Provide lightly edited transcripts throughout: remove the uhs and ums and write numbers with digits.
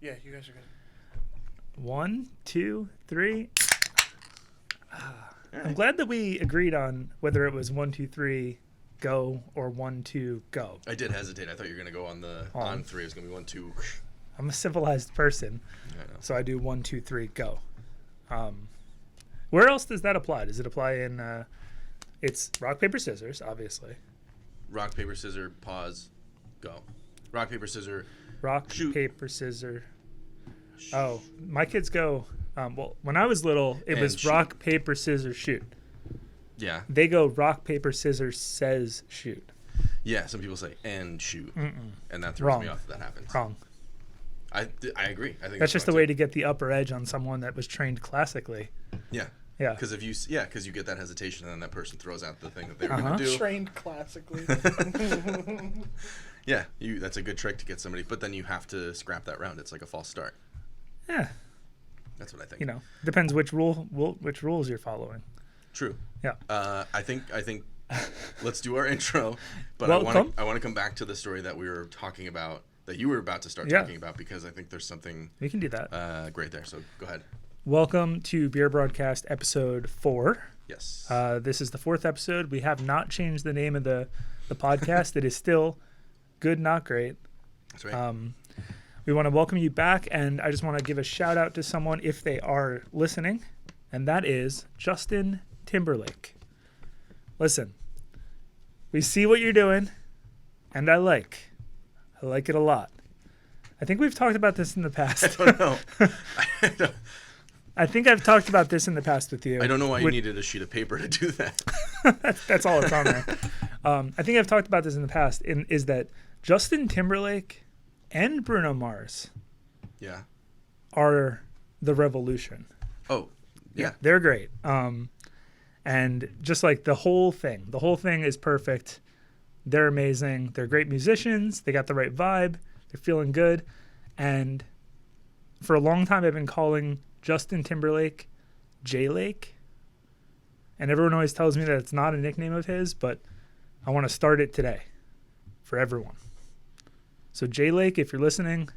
Yeah, you guys are good. 1, 2, 3. Right. I'm glad that we agreed on whether it was 1, 2, 3, go or 1, 2, go. I did hesitate. I thought you were gonna go on the on 3. It was gonna be 1, 2. I'm a civilized person, I know. so I do 1, 2, 3, go. Where else does that apply? Does it apply in? It's rock, paper, scissors, obviously. Rock, paper, scissors, pause, go. Rock, paper, scissors. Rock, Shoot. paper, scissors. Oh, my kids go. Well, when I was little, it And was shoot. rock, paper, scissors, shoot. Yeah. They go rock, paper, scissors, says shoot. Yeah. Some people say and shoot, and that throws Wrong. me off if that happens. Wrong. I agree. I think That's just a wrong, way too. to get the upper edge on someone that was trained classically. Yeah. Yeah. Because if you because you get that hesitation and then that person throws out the thing that they were gonna do. Trained classically. Yeah, that's a good trick to get somebody, but then you have to scrap that round. It's like a false start. Yeah. That's what I think. You know, depends which rules you're following. True. Yeah. I think let's do our intro, but Welcome. I want to come back to the story that we were talking about, that you were about to start Yeah. talking about, because I think there's something We can do that. great there. So go ahead. Welcome to Beer Broadcast episode 4. Yes. This is the 4th episode. We have not changed the name of the podcast. It is still Good Not Great. That's right. We want to welcome you back, and I just want to give a shout out to someone if they are listening, and that is Justin Timberlake. Listen, we see what you're doing, and I like it a lot. I think we've talked about this in the past. I don't know. I think I've talked about this in the past with you. I don't know why you needed a sheet of paper to do that. That's all it's on there. I think I've talked about this in the past, is that Justin Timberlake and Bruno Mars Yeah. are the revolution. Oh, yeah. They're great. And just like the whole thing is perfect. They're amazing. They're great musicians. They got the right vibe. They're feeling good. And for a long time, I've been calling Justin Timberlake J-Lake. And everyone always tells me that it's not a nickname of his, but I want to start it today for everyone. So J-Lake, if you're listening,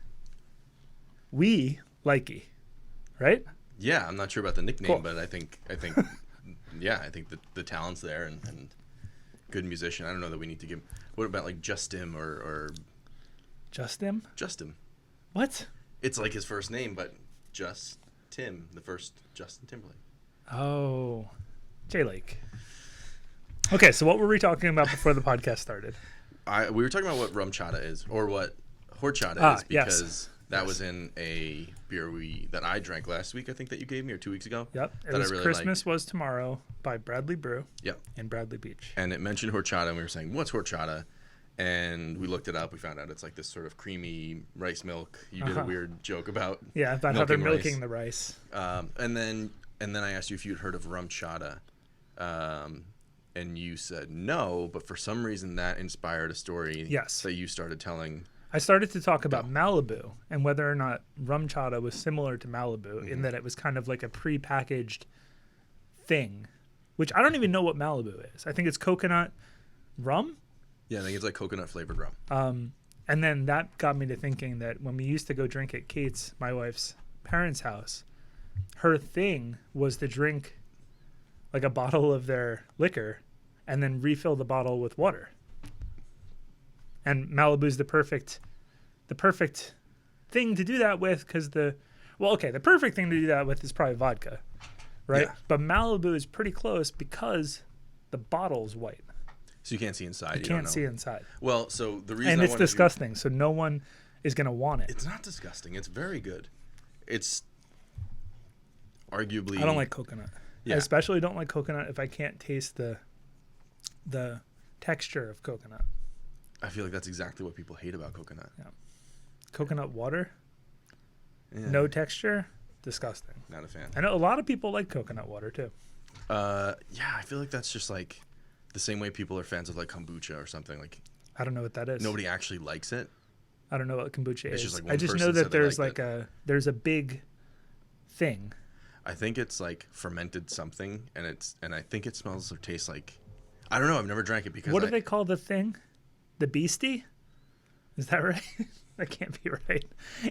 we like you, right? Yeah, I'm not sure about the nickname, Cool. but I think yeah, I think the talent's there and good musician. I don't know that we need to give. What about like Justin or Justin? Justin? What? It's like his first name, but just Tim, the first Justin Timberlake. Oh, J-Lake. Okay, so what were we talking about before the podcast started? We were talking about what RumChata is, or what horchata is, yes. because that was in a beer that I drank last week. I think that you gave me, or 2 weeks ago. Yep, it that was I really Christmas Was Tomorrow by Bradley Brew. Yep. In Bradley Beach. And it mentioned horchata, and we were saying, what's horchata? And we looked it up. We found out it's like this sort of creamy rice milk. You did a weird joke about About how they're milking rice. the rice. And then I asked you if you'd heard of RumChata, and you said no. But for some reason, that inspired a story. Yes. That you started telling. I started to talk about Malibu and whether or not RumChata was similar to Malibu in that it was kind of like a prepackaged thing, which I don't even know what Malibu is. I think it's coconut rum. Yeah, I think it's like coconut flavored rum. And then that got me to thinking that when we used to go drink at Kate's, my wife's parents' house, her thing was to drink like a bottle of their liquor and then refill the bottle with water. And Malibu's the perfect thing to do that with, because the perfect thing to do that with is probably vodka, right? Yeah. But Malibu is pretty close because the bottle's white. So you can't see inside. You can't see inside. Well, so the reason And I it's wanted to- disgusting, so no one is going to want it. It's not disgusting. It's very good. It's arguably. I don't like coconut. Yeah. I especially don't like coconut if I can't taste the texture of coconut. I feel like that's exactly what people hate about coconut. Coconut water, Yeah. no texture, disgusting. Not a fan. I know a lot of people like coconut water too. Yeah, I feel like that's just like the same way people are fans of like kombucha or something. Like I don't know what that is. nobody actually likes it. I don't know what kombucha It's is. just like I one just person know said that they there's liked like there's a big thing. I think it's like fermented something, and I think it smells or tastes like. I don't know. I've never drank it because. What do they call the thing? The beastie? Is that right? That can't be right.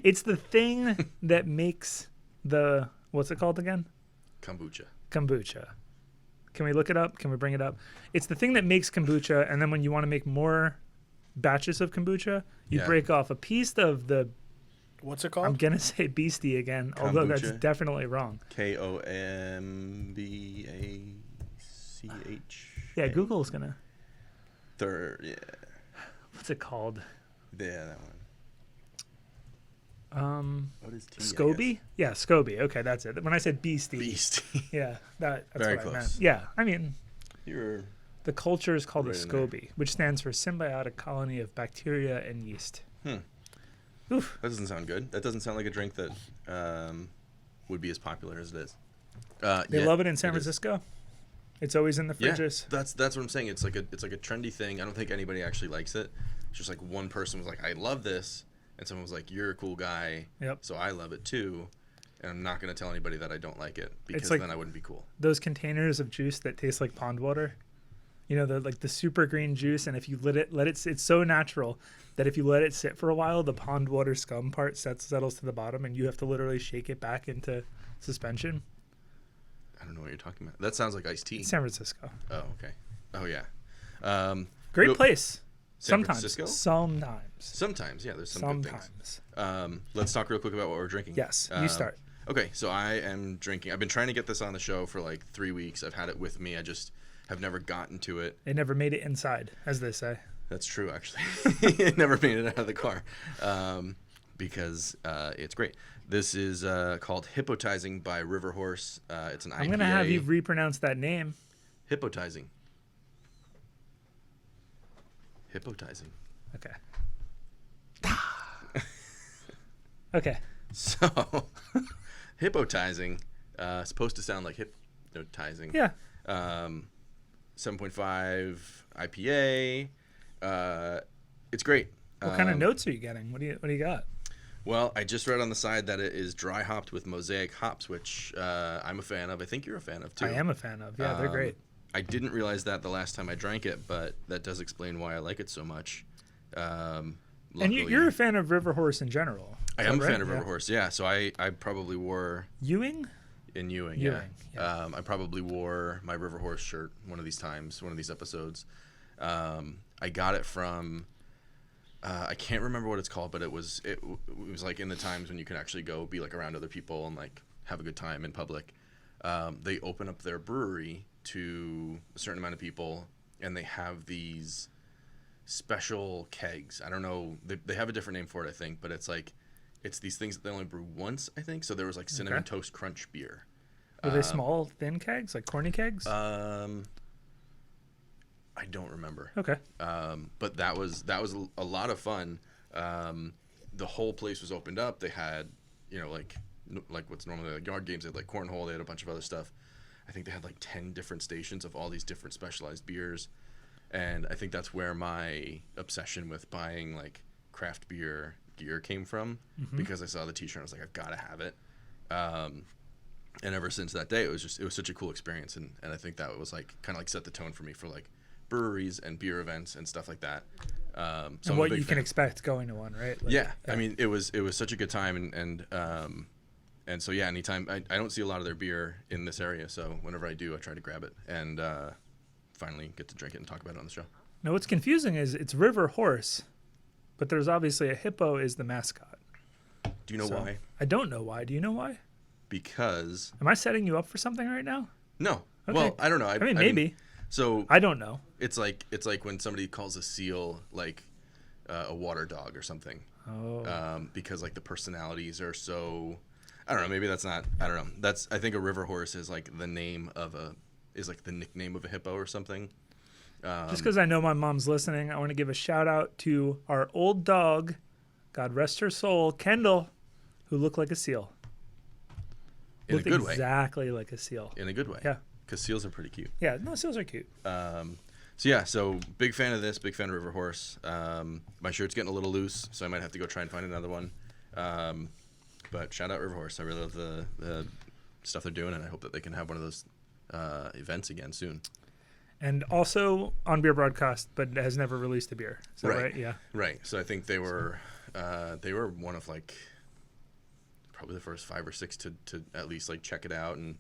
It's the thing that makes the, what's it called again? Kombucha. Kombucha. Can we look it up? Can we bring it up? It's the thing that makes kombucha, and then when you want to make more batches of kombucha, you break off a piece of the, What's it called? I'm going to say beastie again, although that's Kombucha. definitely wrong. KOMBACH. Yeah, Google's going to. Third, yeah. What's it called? Yeah, that one. What is T? SCOBY? Yeah, SCOBY. Okay, that's it. When I said beastie. Beastie. Yeah, that's Very what I meant. close. Yeah, I mean, You're the culture is called right a in there. SCOBY, which stands for symbiotic colony of bacteria and yeast. Oof. That doesn't sound good. That doesn't sound like a drink that would be as popular as it is. They love it in San it is. Francisco. It's always in the Yeah, fridges. that's what I'm saying. It's like a trendy thing. I don't think anybody actually likes it. It's just like one person was like, I love this, and someone was like, you're a cool guy, Yep. so I love it too. And I'm not going to tell anybody that I don't like it because like- then I wouldn't be cool. Those containers of juice that taste like pond water. You know, the super green juice, and if you let it it's so natural that if you let it sit for a while, the pond water scum part settles to the bottom, and you have to literally shake it back into suspension. I don't know what you're talking about. That sounds like iced tea. San Francisco. Oh, okay. Oh, yeah. Great real- place. San Sometimes. Francisco? Sometimes. Yeah, there's some good things. Sometimes. Let's talk real quick about what we're drinking. Yes, you start. Okay, so I am drinking. I've been trying to get this on the show for like 3 weeks. I've had it with me. I just have never gotten to it. It never made it inside, as they say. That's true, actually. It never made it out of the car because it's great. This is called Hypnotizing by River Horse. It's an IPA. I'm going to have you repronounce that name. Hypnotizing. Hypnotizing. Okay. Okay. So, hypnotizing, supposed to sound like hypnotizing. Yeah. 7.5 IPA. It's great. What kind of notes are you getting? What do you got? Well, I just read on the side that it is dry hopped with mosaic hops, which I'm a fan of. I think you're a fan of too. I am a fan of. Yeah, they're great. I didn't realize that the last time I drank it, but that does explain why I like it so much. And Luckily- you're a fan of River Horse in general. I Is am that a fan right? of River Horse, yeah. So I probably wore Ewing? in Ewing, Ewing, yeah. I probably wore my River Horse shirt one of these times, one of these episodes. I got it from I can't remember what it's called, but it was like in the times when you can actually go be like around other people and like have a good time in public. They open up their brewery to a certain amount of people, and they have these special kegs. I don't know, they have a different name for it, I think, but it's these things that they only brew once, I think. So there was like Cinnamon Toast Crunch beer. Were they small, thin kegs, like corny kegs? I don't remember. Okay. But that was a lot of fun. The whole place was opened up. They had, like what's normally like yard games. They had like cornhole. They had a bunch of other stuff. I think they had like 10 different stations of all these different specialized beers. And I think that's where my obsession with buying like craft beer gear came from, because I saw the t-shirt and I was like, I've got to have it. And ever since that day, it was such a cool experience. And I think that was like kind of like set the tone for me for like breweries and beer events and stuff like that. So and I'm what a big you can fan. expect going to one, right? Like, Yeah. I mean, it was such a good time. And so, yeah, anytime I don't see a lot of their beer in this area. So whenever I do, I try to grab it and finally get to drink it and talk about it on the show. Now, what's confusing is it's River Horse, but there's obviously a hippo is the mascot. Do you know why? I don't know why. Do you know why? Because Am I setting you up for something right now? no. Okay. Well, I don't know. I mean, maybe. So I don't know. it's like when somebody calls a seal like a water dog or something. Oh. Because like the personalities are so, I don't know. Maybe that's not. I don't know. I think a river horse is like the name of the nickname of a hippo or something. Just because I know my mom's listening, I want to give a shout out to our old dog, God rest her soul, Kendall, who looked like a seal. In a Looked good way. exactly like a seal. In a good way. Yeah. Because seals are pretty cute. Yeah, no, seals are cute. So big fan of this, big fan of River Horse. My shirt's getting a little loose, so I might have to go try and find another one. But shout out River Horse. I really love the stuff they're doing, and I hope that they can have one of those events again soon. And also on Beer Broadcast, but has never released a beer. Is that right? Yeah. Right. So I think they were They were one of like probably the first 5 or 6 to at least like check it out, and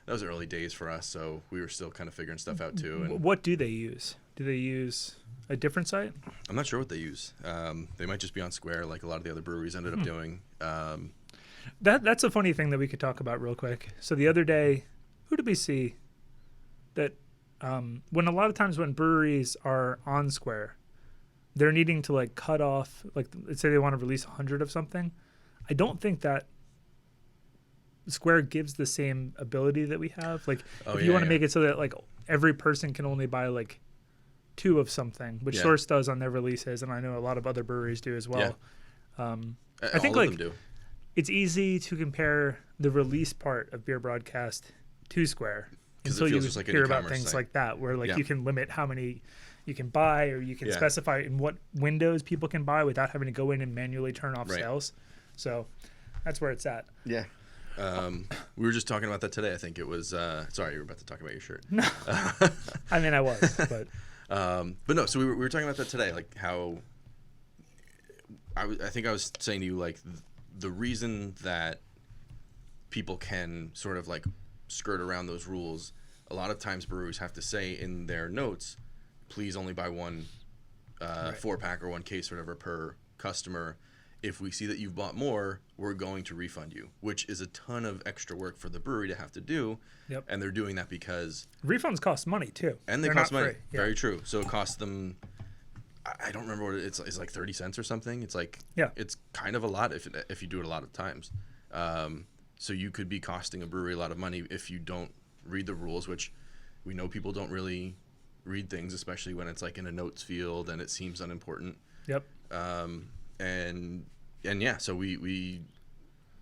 that was early days for us, so we were still kind of figuring stuff out too. And What do they use? Do they use a different site? I'm not sure what they use. They might just be on Square, like a lot of the other breweries ended up doing. That's a funny thing that we could talk about real quick. So the other day, who did we see that when a lot of times when breweries are on Square, they're needing to like cut off, like let's say they want to release 100 of something. I don't think that Square gives the same ability that we have. Like if you want to make it so that like every person can only buy like 2 of something, which Source does on their releases, and I know a lot of other breweries do as well. I think like it's easy to compare the release part of Beer Broadcast to Square until you like hear about things like that, where like you can limit how many you can buy, or you can specify in what windows people can buy without having to go in and manually turn off sales. So that's where it's at. Yeah. We were just talking about that today. I think it was. Sorry, you were about to talk about your shirt. No, I mean I was, but no. So we were talking about that today, like how I think I was saying to you, like the reason that people can sort of like skirt around those rules. A lot of times breweries have to say in their notes, please only buy one 4-pack or 1 case or whatever per customer. If we see that you've bought more, we're going to refund you, which is a ton of extra work for the brewery to have to do. Yep. And they're doing that because refunds cost money too. And they cost money. Very true. So it costs them, I don't remember what it's like 30 cents or something. It's like, it's kind of a lot if you do it a lot of times. So you could be costing a brewery a lot of money if you don't read the rules, which we know people don't really read things, especially when it's like in a notes field and it seems unimportant. Yep. And yeah, so we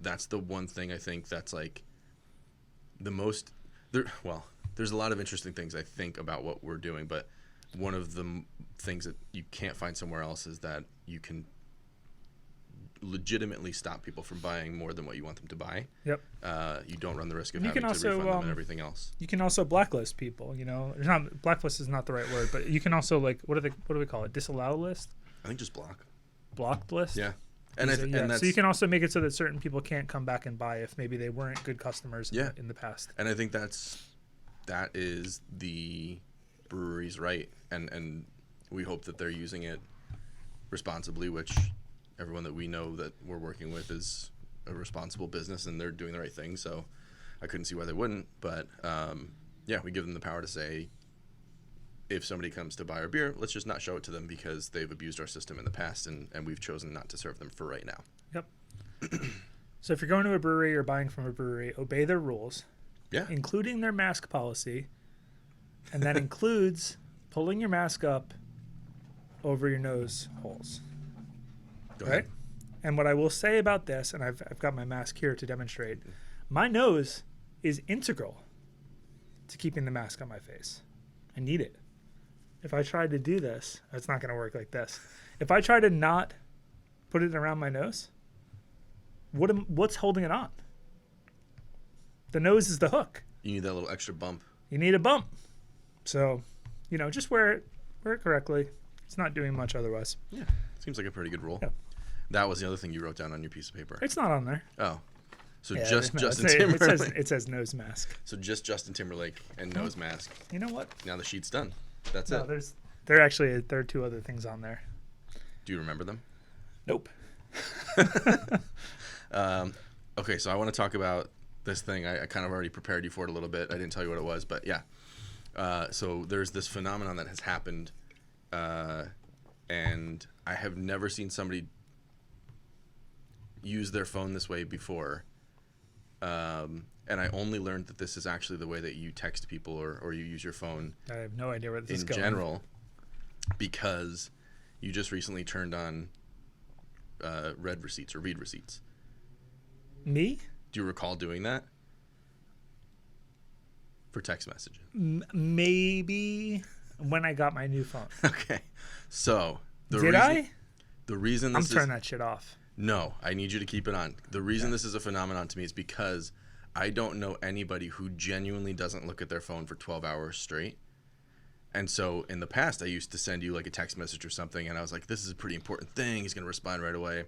that's the one thing I think that's like the most there's a lot of interesting things I think about what we're doing, but one of the things that you can't find somewhere else is that you can legitimately stop people from buying more than what you want them to buy. Yep. You don't run the risk of having to refund them and everything else. You can also blacklist people, you know. It's not, blacklist is not the right word, but you can also like what do we call it? Disallow list? I think just block. Blocked list? Yeah. And that's, so you can also make it so that certain people can't come back and buy if maybe they weren't good customers in the past. And I think that is the brewery's right, and we hope that they're using it responsibly, which everyone that we know that we're working with is a responsible business and they're doing the right thing. So I couldn't see why they wouldn't. But we give them the power to say, if somebody comes to buy our beer, let's just not show it to them because they've abused our system in the past, and we've chosen not to serve them for right now. Yep. So if you're going to a brewery or buying from a brewery, obey their rules, including their mask policy, and that includes pulling your mask up over your nose holes. Go ahead. And what I will say about this, and I've got my mask here to demonstrate, my nose is integral to keeping the mask on my face. I need it. If I tried to do this, it's not going to work like this. If I try to not put it around my nose, what's holding it on? The nose is the hook. You need that little extra bump. You need a bump. So, just wear it correctly. It's not doing much otherwise. Yeah, seems like a pretty good rule. Yeah. That was the other thing you wrote down on your piece of paper. It's not on there. Oh. So just Justin Timberlake. It says nose mask. So just Justin Timberlake and nose mask. You know what? Now the sheet's done. That's it. There are 2 other things on there. Do you remember them? Nope. Okay, so I want to talk about this thing. I kind of already prepared you for it a little bit. I didn't tell you what it was, but yeah. So there's this phenomenon that has happened, and I have never seen somebody use their phone this way before. And I only learned that this is actually the way that you text people or you use your phone. I have no idea where this is going. In general, because you just recently turned on read receipts or read receipts. Me? Do you recall doing that? For text messages? Maybe when I got my new phone. Okay. So, the reason I'm turning that shit off. No, I need you to keep it on. The reason this is a phenomenon to me is because I don't know anybody who genuinely doesn't look at their phone for 12 hours straight. And so in the past, I used to send you like a text message or something, and I was like, this is a pretty important thing. He's going to respond right away.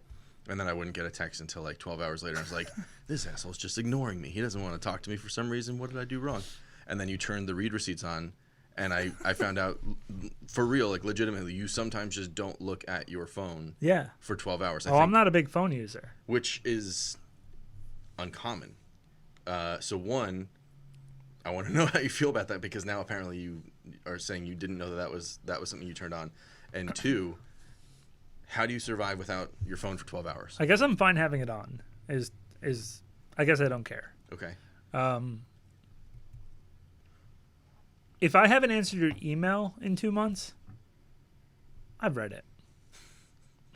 And then I wouldn't get a text until like 12 hours later. I was like, this asshole's just ignoring me. He doesn't want to talk to me for some reason. What did I do wrong? And then you turn the read receipts on, and I found out for real, like legitimately, you sometimes just don't look at your phone Yeah. for 12 hours. I'm not a big phone user. Which is uncommon. So one, I want to know how you feel about that, because now apparently you are saying you didn't know that was something you turned on. And two, how do you survive without your phone for 12 hours? I guess I'm fine having it on. I guess I don't care. Okay. If I haven't answered your email in 2 months, I've read it.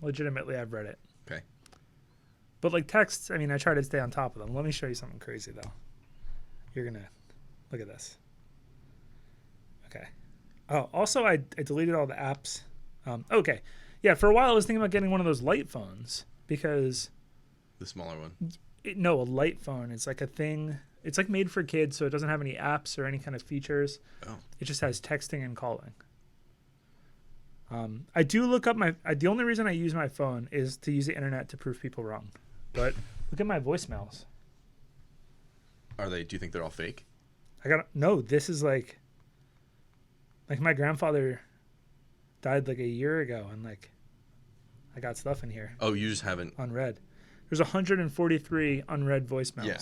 Legitimately, I've read it. Okay. But like texts, I mean, I try to stay on top of them. Let me show you something crazy though. You're gonna look at this. Okay. Oh, also I deleted all the apps. Okay. Yeah, for a while I was thinking about getting one of those light phones because The smaller one. a light phone. It's like a thing. It's like made for kids, so it doesn't have any apps or any kind of features. Oh. It just has texting and calling. I do look up the only reason I use my phone is to use the internet to prove people wrong. But look at my voicemails. Do you think they're all fake? No, this is like my grandfather died like a year ago, and like I got stuff in here. Oh, you just haven't Unread. There's 143 unread voicemails. Yeah.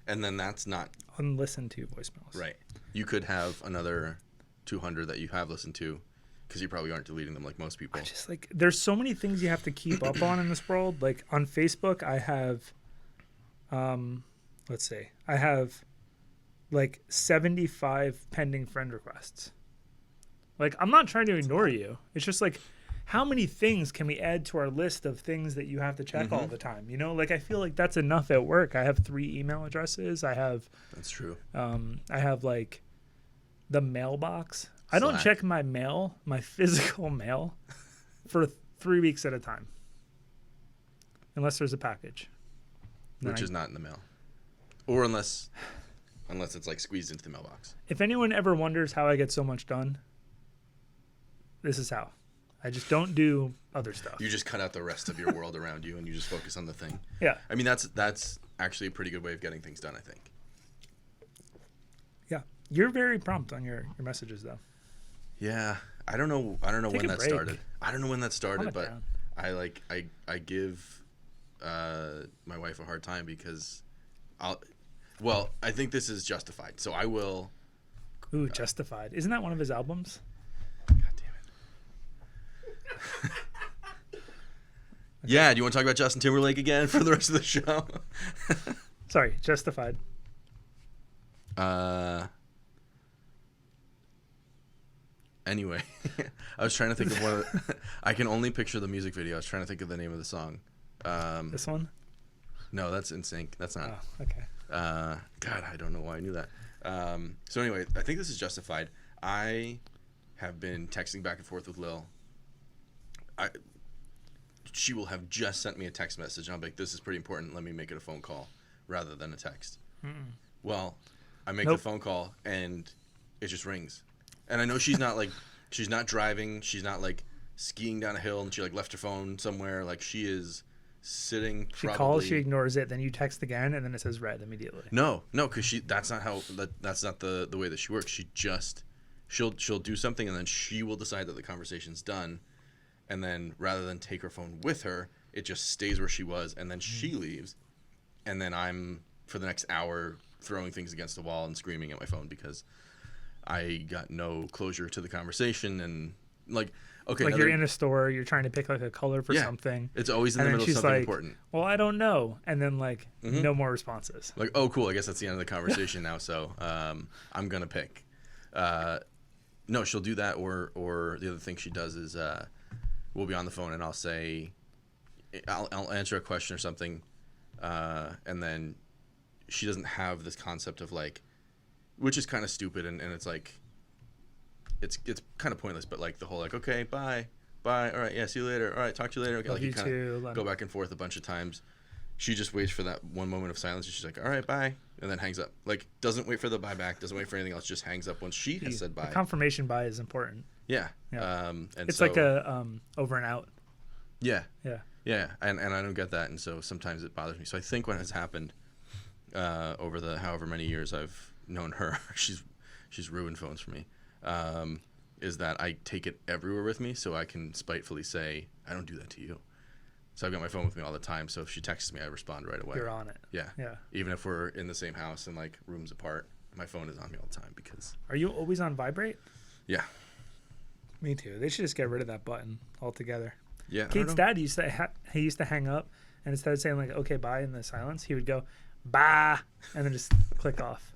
And then that's not Unlistened to voicemails. right. You could have another 200 that you have listened to, because you probably aren't deleting them like most people. I just like there's so many things you have to keep up on in this world. Like on Facebook, I have let's see. I have like 75 pending friend requests. Like I'm not trying to ignore you. It's just like how many things can we add to our list of things that you have to check all the time? You know, like I feel like that's enough at work. I have 3 email addresses. That's true. I have like the mailbox. I don't check my mail, my physical mail, for 3 weeks at a time, unless there's a package, Which is not in the mail, or unless it's like squeezed into the mailbox. If anyone ever wonders how I get so much done, this is how. I just don't do other stuff. You just cut out the rest of your world around you, and you just focus on the thing. Yeah. I mean, that's actually a pretty good way of getting things done, I think. Yeah. You're very prompt on your messages, though. Yeah. I don't know Take when a that break. started. I don't know when that started, Calm it but down. I give my wife a hard time because I think this is justified. So I will. Ooh, Justified. Isn't that one of his albums? God damn it. Yeah, do you want to talk about Justin Timberlake again for the rest of the show? Sorry, Justified. Anyway, I was trying to think of what I can only picture the music video. I was trying to think of the name of the song. This one? No, that's In Sync. That's not. Oh, okay. God, I don't know why I knew that. So anyway, I think this is justified. I have been texting back and forth with Lil. She will have just sent me a text message, and I'm like, this is pretty important. Let me make it a phone call rather than a text. Well, I make the phone call, and it just rings. And I know she's not driving. She's not like skiing down a hill, and she like left her phone somewhere. Like she is sitting. She calls, she ignores it, then you text again, and then it says read immediately. No, because that's not the way that she works. She'll do something, and then she will decide that the conversation's done, and then rather than take her phone with her, it just stays where she was, and then she leaves, and then I'm for the next hour throwing things against the wall and screaming at my phone because I got no closure to the conversation. And like, okay, like you're in a store, you're trying to pick like a color for something. It's always in the and middle then of something like, important. Well, I don't know, and then like no more responses. Like, oh, cool. I guess that's the end of the conversation now. So I'm gonna pick. No, she'll do that, or the other thing she does is we'll be on the phone, and I'll say, I'll answer a question or something, and then she doesn't have this concept of like, which is kind of stupid, and it's like, it's kind of pointless, but like the whole like, okay, bye, all right, yeah, see you later, all right, talk to you later, okay, Love like you you kind too. of go back and forth a bunch of times. She just waits for that one moment of silence, and she's like, all right, bye, and then hangs up. Like, doesn't wait for the bye back, doesn't wait for anything else, just hangs up once she has said bye. The confirmation is important. Yeah. Yeah. And It's so, like a over and out. Yeah. Yeah. Yeah, and I don't get that, and so sometimes it bothers me. So I think what has happened over the however many years I've known her, she's ruined phones for me, is that I take it everywhere with me, so I can spitefully say, I don't do that to you. So I've got my phone with me all the time, so if she texts me, I respond right away. You're on it. Yeah. Yeah. Even if we're in the same house and like rooms apart, my phone is on me all the time because... Are you always on vibrate? Yeah. Me too. They should just get rid of that button altogether. Yeah. Kate's dad used to hang up, and instead of saying like "okay, bye" in the silence, he would go "bye" and then just click off.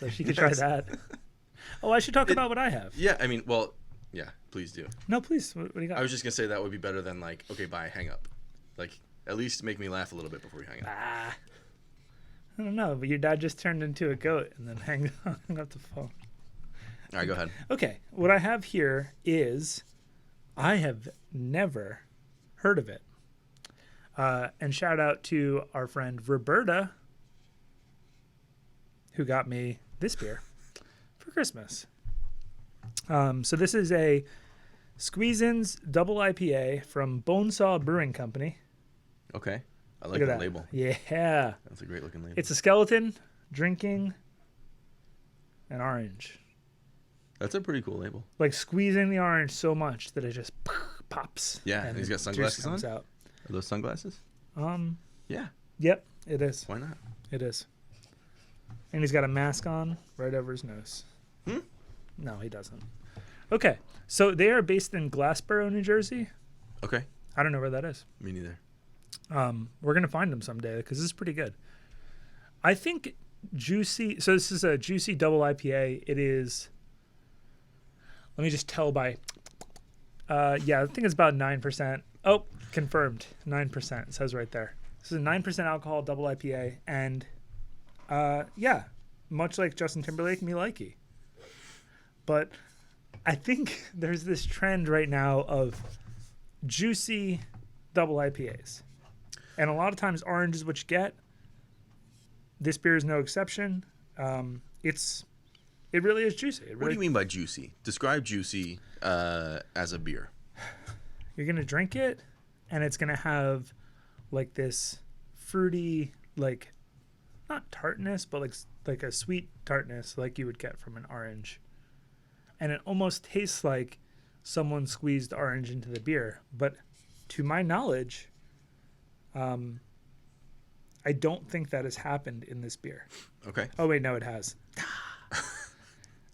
So she could try that. Oh, I should talk about what I have. Yeah, I mean, well, yeah, please do. No, please. What do you got? I was just gonna say that would be better than like, okay, bye, hang up. Like, at least make me laugh a little bit before you hang up. I don't know, but your dad just turned into a goat and then hung up the phone. All right, go ahead. Okay, what I have here is I have never heard of it. And shout out to our friend Roberta, who got me this beer for Christmas. So this is a Squeezins Double IPA from Bonesaw Brewing Company. Okay. I like Look at the that label. Yeah. That's a great looking label. It's a skeleton drinking an orange. That's a pretty cool label. Like squeezing the orange so much that it just pops. Yeah, and he's got the sunglasses juice comes on? out. Are those sunglasses? Yeah. Yep, it is. Why not? It is. And he's got a mask on right over his nose. No, he doesn't. Okay, so they are based in Glassboro, New Jersey. Okay. I don't know where that is. Me neither. We're going to find them someday because this is pretty good. I think juicy. So this is a juicy double IPA. It is. Let me just tell by. Yeah, I think it's about 9%. Oh, confirmed. 9%. It says right there. This is a 9% alcohol double IPA. And yeah, much like Justin Timberlake, me likey. But I think there's this trend right now of juicy double IPAs. And a lot of times orange is what you get. This beer is no exception. It really is juicy. What do you mean by juicy? Describe juicy as a beer. You're going to drink it, and it's going to have like this fruity, like not tartness, but like a sweet tartness like you would get from an orange. And it almost tastes like someone squeezed orange into the beer. But to my knowledge, I don't think that has happened in this beer. Okay. Oh, wait, no, it has.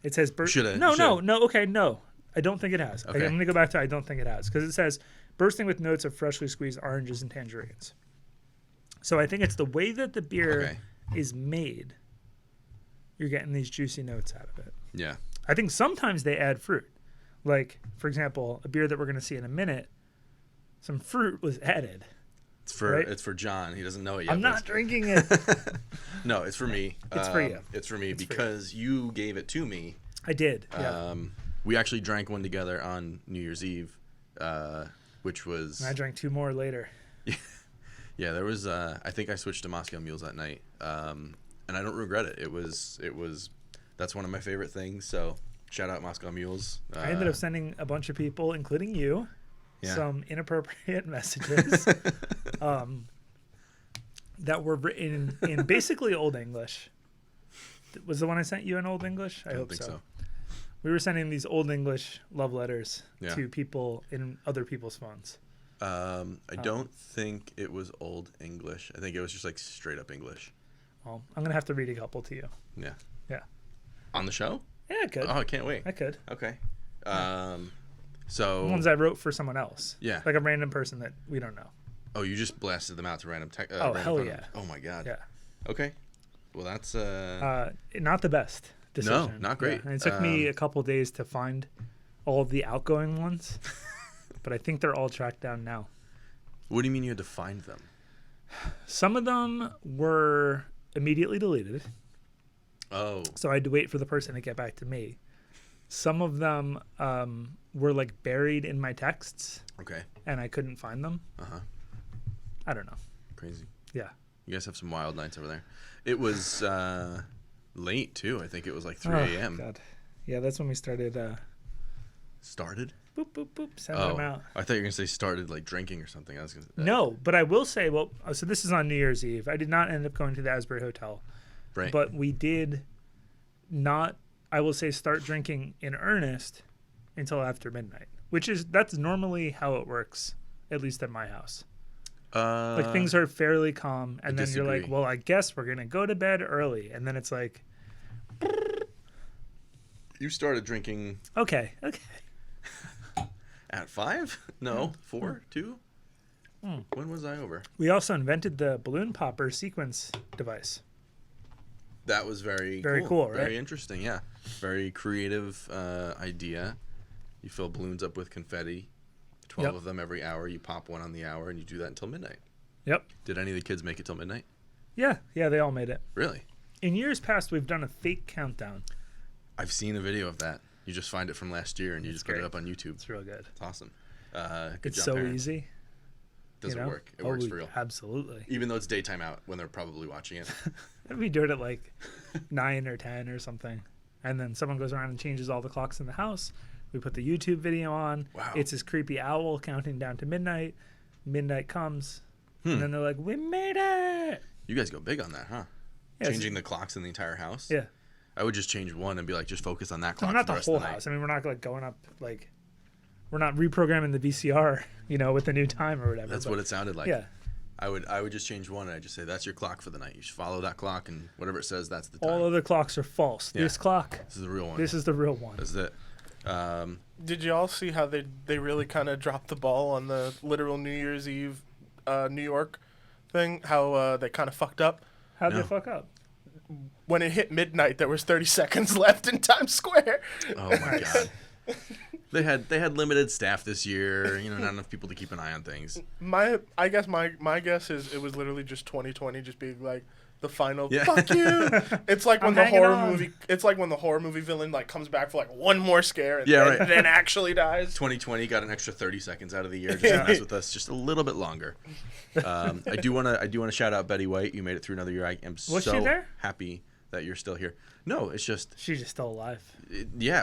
It says... Shoulda. No, okay, no. I don't think it has. Okay. I'm going to go back to I don't think it has. Because it says, bursting with notes of freshly squeezed oranges and tangerines. So I think it's the way that the beer is made. You're getting these juicy notes out of it. Yeah. I think sometimes they add fruit. Like, for example, a beer that we're going to see in a minute, some fruit was added. It's for John. He doesn't know it yet. I'm not drinking it. No, it's for me. It's for you. It's for me because you gave it to me. I did. Yeah. We actually drank one together on New Year's Eve, which was... And I drank two more later. Yeah, there was... I think I switched to Moscow Mules that night, and I don't regret it. It was... That's one of my favorite things, so shout out Moscow Mules. I ended up sending a bunch of people, including you, some inappropriate messages that were written in basically Old English. Was the one I sent you in Old English? I hope think so. We were sending these Old English love letters to people in other people's phones. I don't think it was Old English. I think it was just like straight up English. Well, I'm going to have to read a couple to you. Yeah. Yeah. On the show? Yeah, I could. Oh, I can't wait. I could. Okay. So... The ones I wrote for someone else. Yeah. Like a random person that we don't know. Oh, you just blasted them out to random tech. Oh, hell yeah. Oh, my God. Yeah. Okay. Well, that's... Not the best decision. No, not great. Yeah. And it took me a couple days to find all of the outgoing ones. But I think they're all tracked down now. What do you mean you had to find them? Some of them were immediately deleted. Oh. So I had to wait for the person to get back to me. Some of them were like buried in my texts. Okay. And I couldn't find them. Uh-huh. I don't know. Crazy. Yeah. You guys have some wild nights over there. It was late, too. I think it was like 3 a.m. God. Yeah, that's when we started Started? Boop, boop, boop. Sending them out. I thought you were gonna say started like drinking or something. I was gonna. No, but I will say, well, so this is on New Year's Eve. I did not end up going to the Asbury Hotel, Right. but we did not, I will say, start drinking in earnest until after midnight, that's normally how it works, at least at my house. Like things are fairly calm, and then you're like, well, I guess we're gonna go to bed early, and then it's like, You started drinking okay. at 5? No, 4, 2. When was I over? We also invented the balloon popper sequence device. That was very cool, right? Very interesting, yeah. Very creative idea. You fill balloons up with confetti, 12 of them every hour. You pop one on the hour, and you do that until midnight. Yep. Did any of the kids make it till midnight? Yeah, they all made it. Really? In years past, we've done a fake countdown. I've seen a video of that. You just find it from last year, and you just put great. it up on YouTube. It's real good. It's awesome. Good It's job, so parents. easy. Does it work? It works for real. Absolutely. Even though it's daytime out when they're probably watching it. We do it at like 9 or 10 or something. And then someone goes around and changes all the clocks in the house. We put the YouTube video on. Wow. It's this creepy owl counting down to midnight. Midnight comes. And then they're like, we made it. You guys go big on that, huh? Yeah, Changing the clocks in the entire house? Yeah. I would just change one and be like, just focus on that clock. No, not for the rest whole of the house. night. I mean, we're not like going up like, we're not reprogramming the VCR, with the new time or whatever. That's what it sounded like. Yeah. I would just change one and I just say that's your clock for the night. You should follow that clock and whatever it says, that's the time. All other clocks are false. Yeah. This clock, This is the real one. this is the real one. This is it. Did you all see how they really kind of dropped the ball on the literal New Year's Eve New York thing? How they kind of fucked up? How'd No. they fuck up? When it hit midnight, there was 30 seconds left in Times Square. Oh my god. They had limited staff this year. Not enough people to keep an eye on things. I guess my guess is it was literally just 2020 just being like the final Yeah. fuck you. It's like when I'm the hanging horror on. movie. It's like when the horror movie villain like comes back for like one more scare and Yeah, then, right. then actually dies. 2020 got an extra 30 seconds out of the year just to mess with us just a little bit longer. I do want to shout out Betty White. You made it through another year. I am Was so she there? happy that you're still here. No, it's just She's just still alive.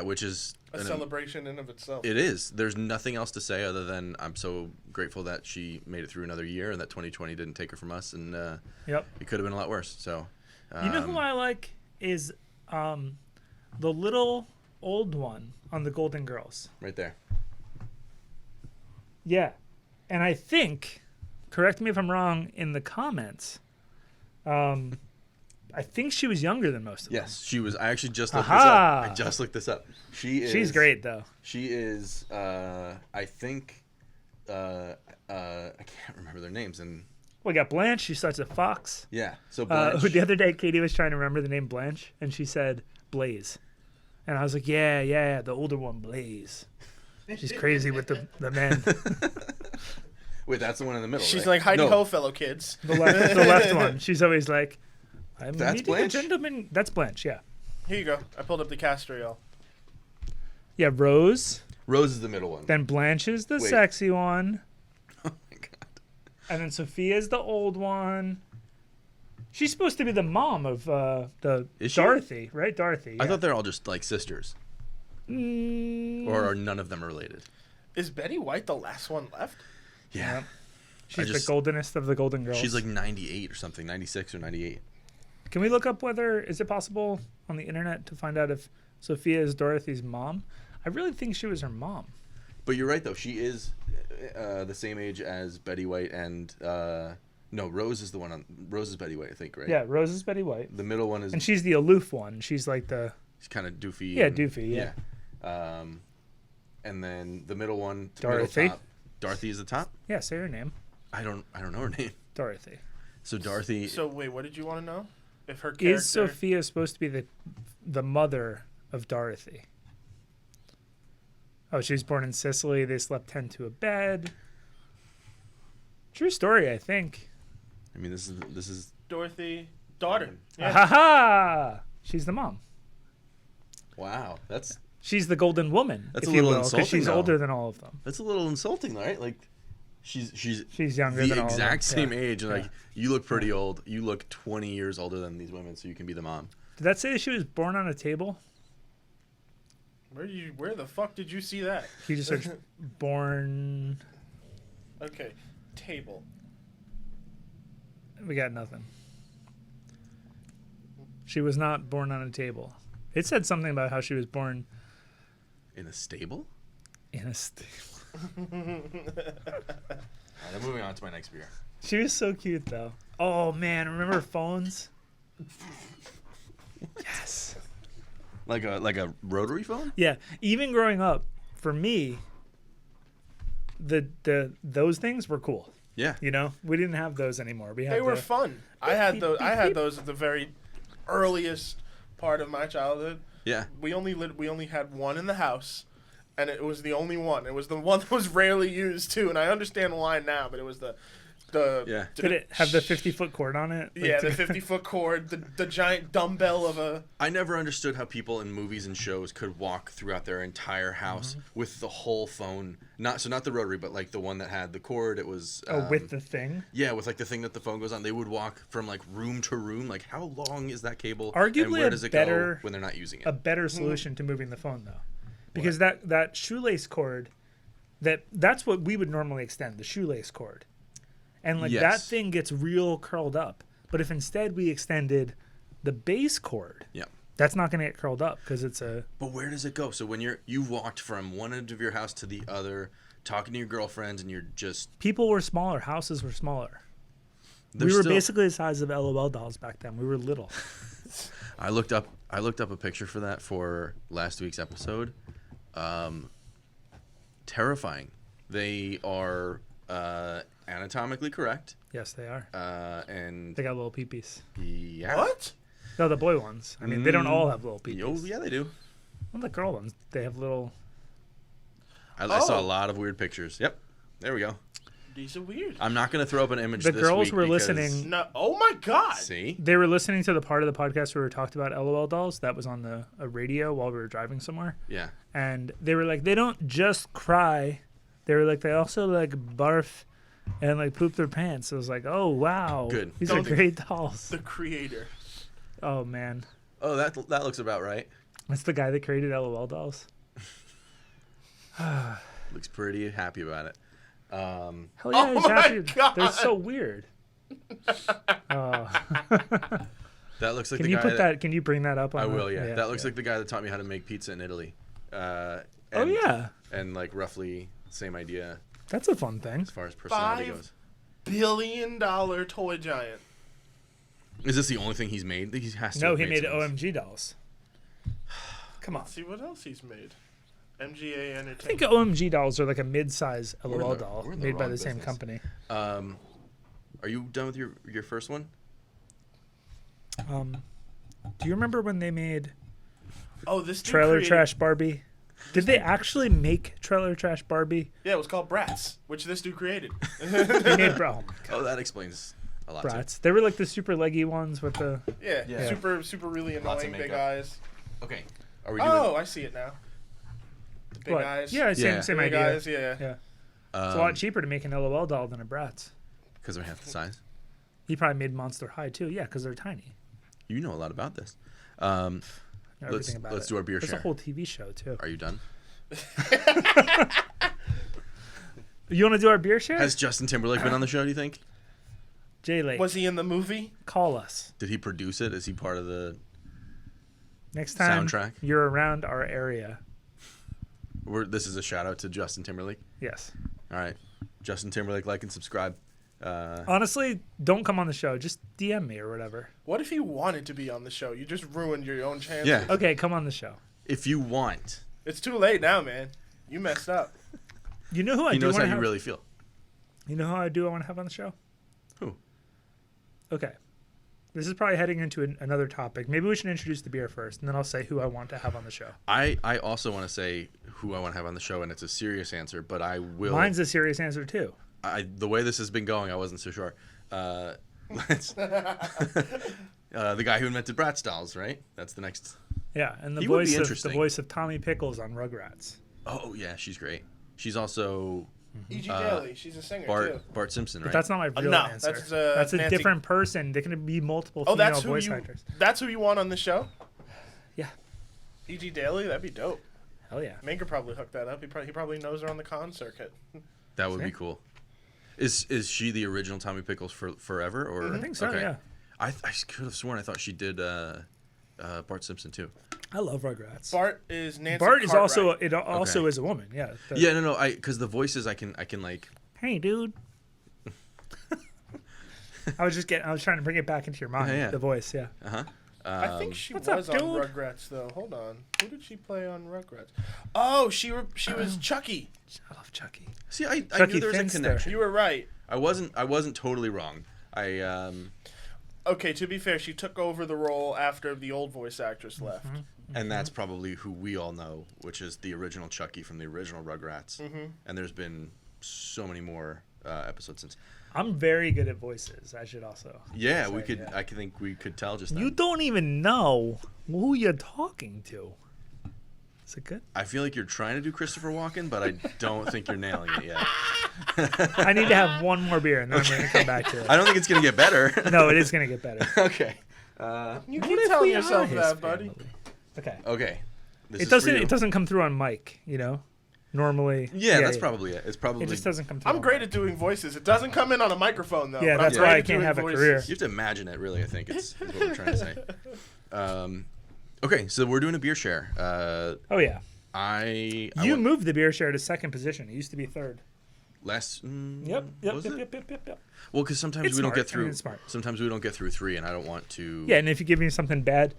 which is A celebration in of itself. It is. There's nothing else to say other than I'm so grateful that she made it through another year and that 2020 didn't take her from us, and Yep. it could have been a lot worse. So, You know who I like is the little old one on the Golden Girls. right there. Yeah. And I think, correct me if I'm wrong in the comments, I think she was younger than most of them. Yes, she was. I actually just looked Aha! this up. I just looked this up. She's great, though. She is. I think. I can't remember their names. And We got Blanche. She's such a fox. yeah, so Blanche. The other day, Katie was trying to remember the name Blanche, and she said Blaze. And I was like, yeah, the older one, Blaze. She's crazy with the men. Wait, that's the one in the middle. She's right? like, Heidi No, ho, fellow kids. The left one. She's always like, I'm That's meeting Blanche? a gentleman. That's Blanche, yeah. Here you go. I pulled up the caster, y'all. Yeah, Rose. Rose is the middle one. Then Blanche is the Wait. sexy one. Oh my god. And then Sophia's the old one. She's supposed to be the mom of the Is she? Dorothy, right? Dorothy. I yeah. thought they're all just like sisters, or are none of them related? Is Betty White the last one left? Yeah. She's just- the goldenest of the Golden Girls. She's like 98 or something, 96 or 98. Can we look up is it possible on the internet to find out if Sophia is Dorothy's mom? I really think she was her mom. But you're right though. She is the same age as Betty White and no, Rose is the one on Rose is Betty White, I think, right? Yeah, Rose is Betty White. The middle one is And she's the aloof one. She's like the... she's kind of doofy. Yeah, and- doofy, yeah. And then the middle one, Dorothy. middle top, Dorothy is the top. Yeah, say her name. I don't know her name. Dorothy. So Dorothy. So wait, what did you want to know? If her character Is Sophia supposed to be the mother of Dorothy? Oh, she was born in Sicily. They slept 10 to a bed. True story, I think. I mean, this is Dorothy daughter. Yeah. Ha ha! She's the mom. wow. She's the golden woman, That's if a you little will, because insulting, she's though. older than all of them. That's a little insulting, right? Like, she's younger the than all of them. exact same Yeah. age, and like Yeah. you look pretty old. You look 20 years older than these women, so you can be the mom. Did that say she was born on a table? Where the fuck did you see that? You just search born. Okay, table. We got nothing. She was not born on a table. It said something about how she was born In a stable? in a stable. All right, I'm moving on to my next beer. She was so cute, though. Oh, man. Remember phones? Yes. Like a rotary phone? Yeah. Even growing up, for me, those things were cool. Yeah. You know? We didn't have those anymore. They were fun. I had those at the very earliest part of my childhood. Yeah. We only had one in the house, and it was the only one. It was the one that was rarely used too, and I understand why now, but it was the Yeah. Did it have the 50-foot cord on it? Yeah, the 50-foot cord, the giant dumbbell of a. I never understood how people in movies and shows could walk throughout their entire house with the whole phone. Not the rotary, but like the one that had the cord. It was with the thing? Yeah, with like the thing that the phone goes on. They would walk from like room to room. Like how long is that cable? Arguably and where a does it better- go when they're not using it? A better solution to moving the phone, though. Because that shoelace cord, that's what we would normally extend, the shoelace cord. And like that Yes. thing gets real curled up. But if instead we extended the base cord, Yeah. that's not going to get curled up because it's a. But where does it go? So when you've walked from one end of your house to the other, talking to your girlfriends, and you're just People were smaller. Houses were smaller. they're We were still- basically the size of LOL dolls back then. We were little. I looked up a picture for that for last week's episode. Terrifying. They are anatomically correct, Yes, they are. and They got little peepees. yeah. What? No, the boy ones. I mean, they don't all have little peepees. Oh yeah, they do. Well, the girl ones, they have little. I saw a Oh. lot of weird pictures. Yep, there we go. These are weird. I'm not gonna throw up an image. The this girls week were because- listening. No. Oh my God. See, They were listening to the part of the podcast where we talked about LOL dolls. That was on a radio while we were driving somewhere. yeah. And they were like, they don't just cry. They were like, they also like barf and like poop their pants. I was like, oh wow, Good. These are Don't- great dolls. The creator. Oh man, Oh, that looks about right. that's the guy that created LOL dolls. Looks pretty happy about it. Hell yeah, Oh he's my happy. God. They're so weird. That looks like Can the you guy put that? Can you bring that up? On I the- will. Yeah. That looks like the guy that taught me how to make pizza in Italy. Oh And- yeah, And like roughly same idea that's a fun thing. as far as personality $5 goes. billion toy giant. Is this the only thing he's made? He has to. No, have he made some others. OMG dolls. Come on. Let's see what else he's made. MGA I think Entertainment. OMG dolls are like a mid-size We're in LOL the- doll we're in the made by wrong the same business. company. Are you done with your first one? Do you remember when they made Oh, this dude Trailer created- Trash Barbie? Did they actually make Trailer Trash Barbie? Yeah, it was called Bratz, which this dude created. They made oh my Oh, that explains a lot. Too. brats. They were like the super leggy ones with the. Yeah, Yeah. super really Lots of annoying big makeup. eyes. Okay. Are we doing? Oh, I see it now. The big What? eyes. Yeah, Yeah. same big idea. eyes. Yeah. Yeah, it's a lot cheaper to make an LOL doll than a Bratz. Because they're half the size. He probably made Monster High too. Yeah, because they're tiny. You know a lot about this. Know everything about let's it. do our beer There's share. a whole TV show too. Are you done? You want to do our beer share? Has Justin Timberlake been on the show? Do you think? Jay Lake, Was he in the movie? call us Did he produce it? Is he part of the? next time Soundtrack? you're around our area. This is a shout out to Justin Timberlake. Yes. All right, Justin Timberlake, like and subscribe. Honestly, don't come on the show. Just DM me or whatever. What if he wanted to be on the show? You just ruined your own chances. Yeah. Okay, come on the show. If you want, It's too late now, man. You messed up. You know who I he do knows want how to you have? really feel. You know who I do want to have on the show? Who? Okay. This is probably heading into another topic. Maybe we should introduce the beer first, and then I'll say who I want to have on the show. I also want to say who I want to have on the show, and it's a serious answer, but I will. Mine's a serious answer too. The way this has been going, I wasn't so sure. Let's, the guy who invented Bratz dolls, right? That's the next. Yeah, and the He would be voice of interesting. Tommy Pickles on Rugrats. Oh yeah, she's great. She's also E.G. Daly. She's a singer too. Bart Simpson, right? But that's not my real no, answer. that's, a Nancy- different person. There can be multiple Oh, female that's who voice you. actors. That's who you want on the show. Yeah. E.G. Daly. That'd be dope. Hell yeah. Ming could probably hook that up. He probably knows her on the con circuit. That would See? be cool. Is she the original Tommy Pickles for forever? Or I think so, yeah. I could have sworn I thought she did Bart Simpson too. I love Rugrats. Bart is Nancy Bart is Cartwright. also Okay. is a woman. Yeah. Yeah, no, because the voices I can like. Hey, dude. I was trying to bring it back into your mind. Yeah. The voice, yeah. I think she what's was up, on dude? Rugrats though. Hold on. Who did she play on Rugrats? Oh, she was Chucky. I love Chucky. See, I Chucky knew there was a Finster. connection. You were right. I wasn't totally wrong. Okay, to be fair, she took over the role after the old voice actress left. And that's probably who we all know, which is the original Chucky from the original Rugrats. And there's been so many more episodes since. I'm very good at voices. I should also. Yeah, say, we could. yeah. I think we could tell just. You Then. don't even know who you're talking to. Is it good? I feel like you're trying to do Christopher Walken, but I don't think you're nailing it yet. I need to have one more beer and then I'm going to come back to it. I don't think it's gonna get better. No, it is going to get better. Okay. You What keep if telling we yourself are that, his buddy. family? Okay. Okay. This It is doesn't. for you. It doesn't come through on mic. You know, normally. Yeah, that's probably it. It's probably. It just doesn't come through. I'm on great mic. at doing voices. It doesn't come in on a microphone though. Yeah, but that's I'm why great I at can't doing have a voices. career. You have to imagine it, really. I think is what we're trying to say. Okay, so we're doing a beer share. Oh yeah. I You went moved the beer share to second position. It used to be third. last. Yep. Was it? Yep. Well, because sometimes It's we don't smart. get I through. mean, it's smart. Sometimes we don't get through 3, and I don't want to. Yeah, and if you give me something bad,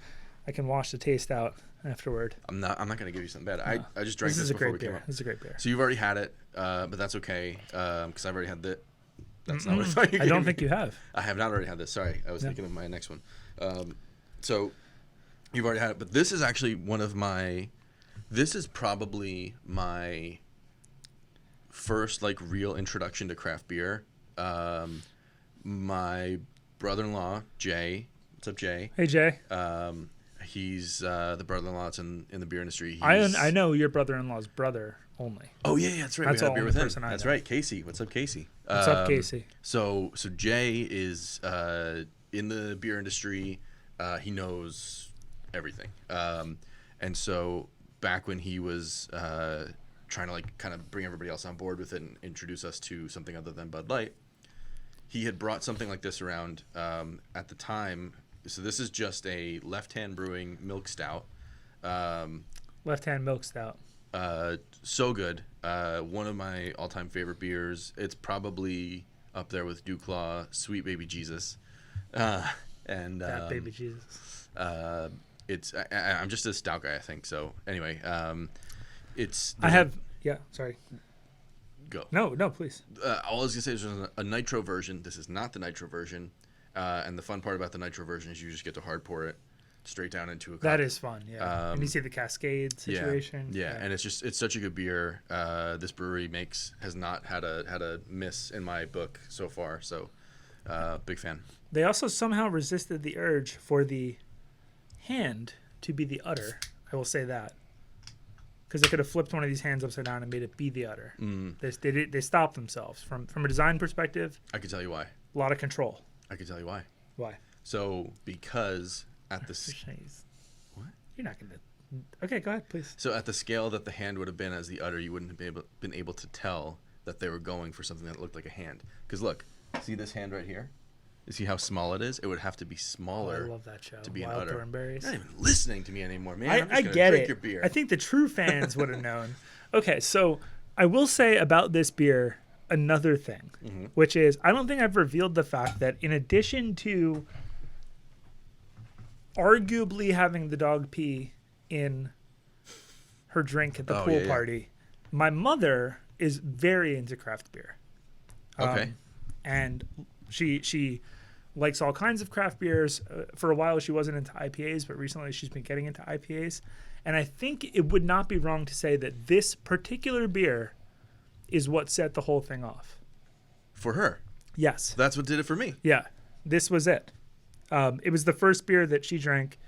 I can wash the taste out afterward. I'm not gonna give you something bad. I just drank This this is a before great we came beer. up. This is a great beer. So you've already had it, but that's okay because I've already had that. That's not what I thought you I gave don't me. think you have. I have not already had this. Sorry, I was Yeah. thinking of my next one. So you've already had it, but this is actually one of my. This is probably my first like real introduction to craft beer. My brother-in-law Jay. What's up, Jay? Hey Jay, He's the brother-in-law that's in the beer industry. I know your brother-in-law's brother only. Oh yeah, that's right. That's We had the a beer only with him. person I That's know. right, Casey. What's up, Casey? What's up, Casey? So Jay is in the beer industry. He knows everything. And so back when he was trying to like kind of bring everybody else on board with it and introduce us to something other than Bud Light, he had brought something like this around at the time. So this is just a Left Hand Brewing milk stout. Left-hand milk stout. So good. One of my all-time favorite beers. It's probably up there with Dew Claw, Sweet Baby Jesus, and That baby Jesus. it's I'm just a stout guy, I think. So anyway, it's I have. Yeah. Sorry. go. No, please. All I was gonna say is there's a nitro version. This is not the nitro version, and the fun part about the nitro version is you just get to hard pour it straight down into a cup. That is fun. Yeah. And you see the cascade situation. Yeah, and it's such a good beer. This brewery has not had a miss in my book so far. So big fan. They also somehow resisted the urge for the hand to be the udder. I will say that. Because they could have flipped one of these hands upside down and made it be the udder. They stopped themselves. From a design perspective, I can tell you why. a lot of control. I can tell you why. Why? So because at the What? You're not going to... Okay, go ahead, please. so at the scale that the hand would have been as the udder, you wouldn't have been able to tell that they were going for something that looked like a hand. Because look, see this hand right here? You see how small it is? It would have to be smaller. I love that show. to be an Wild udder. Thornberries. You're not even listening to me anymore, man. I'm just I gonna get drink it. your beer. I think the true fans would have known. Okay, so I will say about this beer another thing, which is I don't think I've revealed the fact that in addition to arguably having the dog pee in her drink at the pool yeah. party, my mother is very into craft beer. Okay. And she likes all kinds of craft beers. For a while, she wasn't into IPAs, but recently she's been getting into IPAs. And I think it would not be wrong to say that this particular beer is what set the whole thing off. For her. Yes. That's what did it for me. Yeah. This was it. It was the first beer that she drank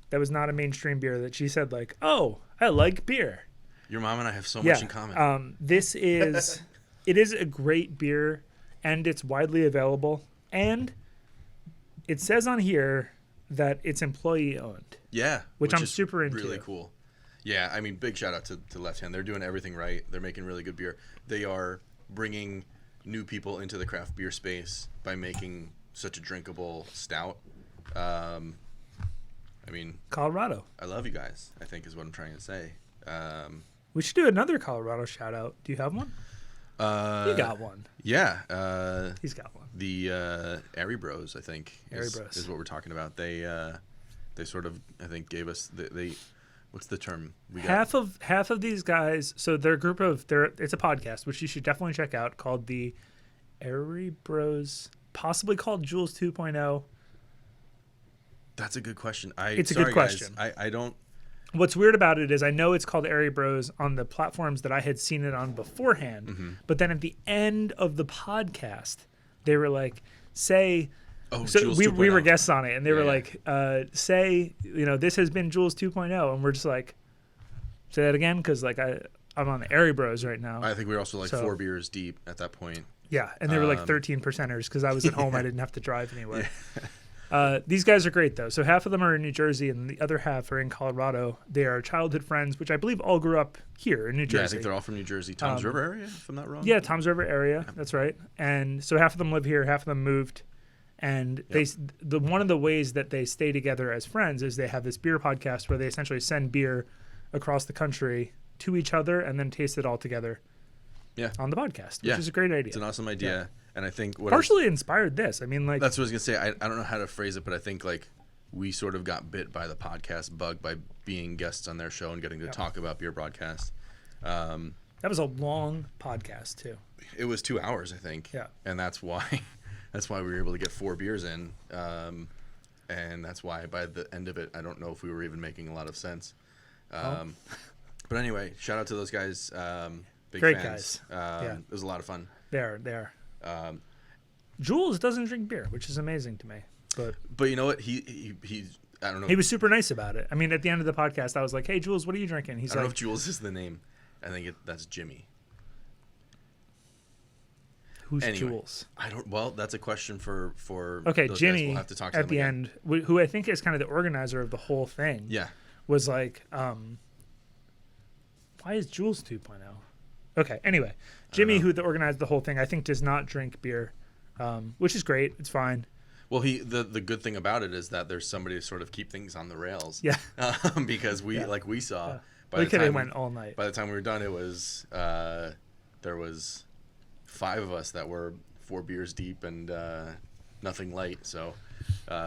that was not a mainstream beer that she said, like, oh, I like beer. Your mom and I have so much in common. This is, it is a great beer, and it's widely available. And it says on here that it's employee owned. Yeah. Which I'm is super into. Really cool. Yeah, I mean, big shout out to Left Hand. They're doing everything right. They're making really good beer. They are bringing new people into the craft beer space by making such a drinkable stout. I mean, Colorado. I love you guys, I think is what I'm trying to say. We should do another Colorado shout out. Do you have one? You got one. Yeah. He's got one. The Airy Bros, I think, Airy Bros. is what we're talking about. They sort of, I think, gave us they what's the term? Half of these guys. So they're a group of it's a podcast which you should definitely check out called the Airy Bros, possibly called Jules 2.0. That's a good question. It's a good question. Guys, I don't. What's weird about it is I know it's called Airy Bros on the platforms that I had seen it on beforehand, Mm-hmm. but then at the end of the podcast, they were like, say. Oh, So Jules we 2.0. were guests on it, and they were Yeah. like, say, this has been Jules 2.0, and we're just like, say that again, because like I'm on the Airy Bros right now. I think we were also like So- 4 beers deep at that point. Yeah, and they were like 13 percenters because I was at home. I didn't have to drive anywhere. These guys are great, though. So half of them are in New Jersey, and the other half are in Colorado. They are childhood friends, which I believe all grew up here in New Jersey. Yeah, I think they're all from New Jersey. Tom's River area, if I'm not wrong. Yeah, Tom's River area. That's right. And so half of them live here, half of them moved. And one of the ways that they stay together as friends is they have this beer podcast where they essentially send beer across the country to each other and then taste it all together. Yeah. On the podcast, which Yeah. is a great idea. It's an awesome idea. Yeah. And I think Partially inspired this. I mean, like, that's what I was going to say. I don't know how to phrase it, but I think like we sort of got bit by the podcast bug by being guests on their show and getting to talk about beer broadcast. that was a long podcast too. It was 2 hours, I think. Yeah. And that's why we were able to get 4 beers in. And that's why by the end of it, I don't know if we were even making a lot of sense. But anyway, shout out to those guys. Big Great fans. guys. It was a lot of fun. They are. Jules doesn't drink beer, which is amazing to me. But you know what? He's I don't know. He was super nice about it. I mean, at the end of the podcast, I was like, "Hey, Jules, what are you drinking?" He's I don't know like, if Jules is the name. I think that's Jimmy. "Who's Anyway, Jules?" I don't. Well, that's a question for Okay, those guys. Jimmy. We'll have to talk to at them the again. end, who I think is kind of the organizer of the whole thing. Yeah. Was like, why is Jules 2.0? Okay, anyway, Jimmy, who organized the whole thing, I think does not drink beer, which is great. It's fine. Well, the good thing about it is that there's somebody to sort of keep things on the rails. Yeah. Because we saw. Yeah. By We the could have time went all night. By the time we were done, it was there was 5 of us that were 4 beers deep and nothing light. So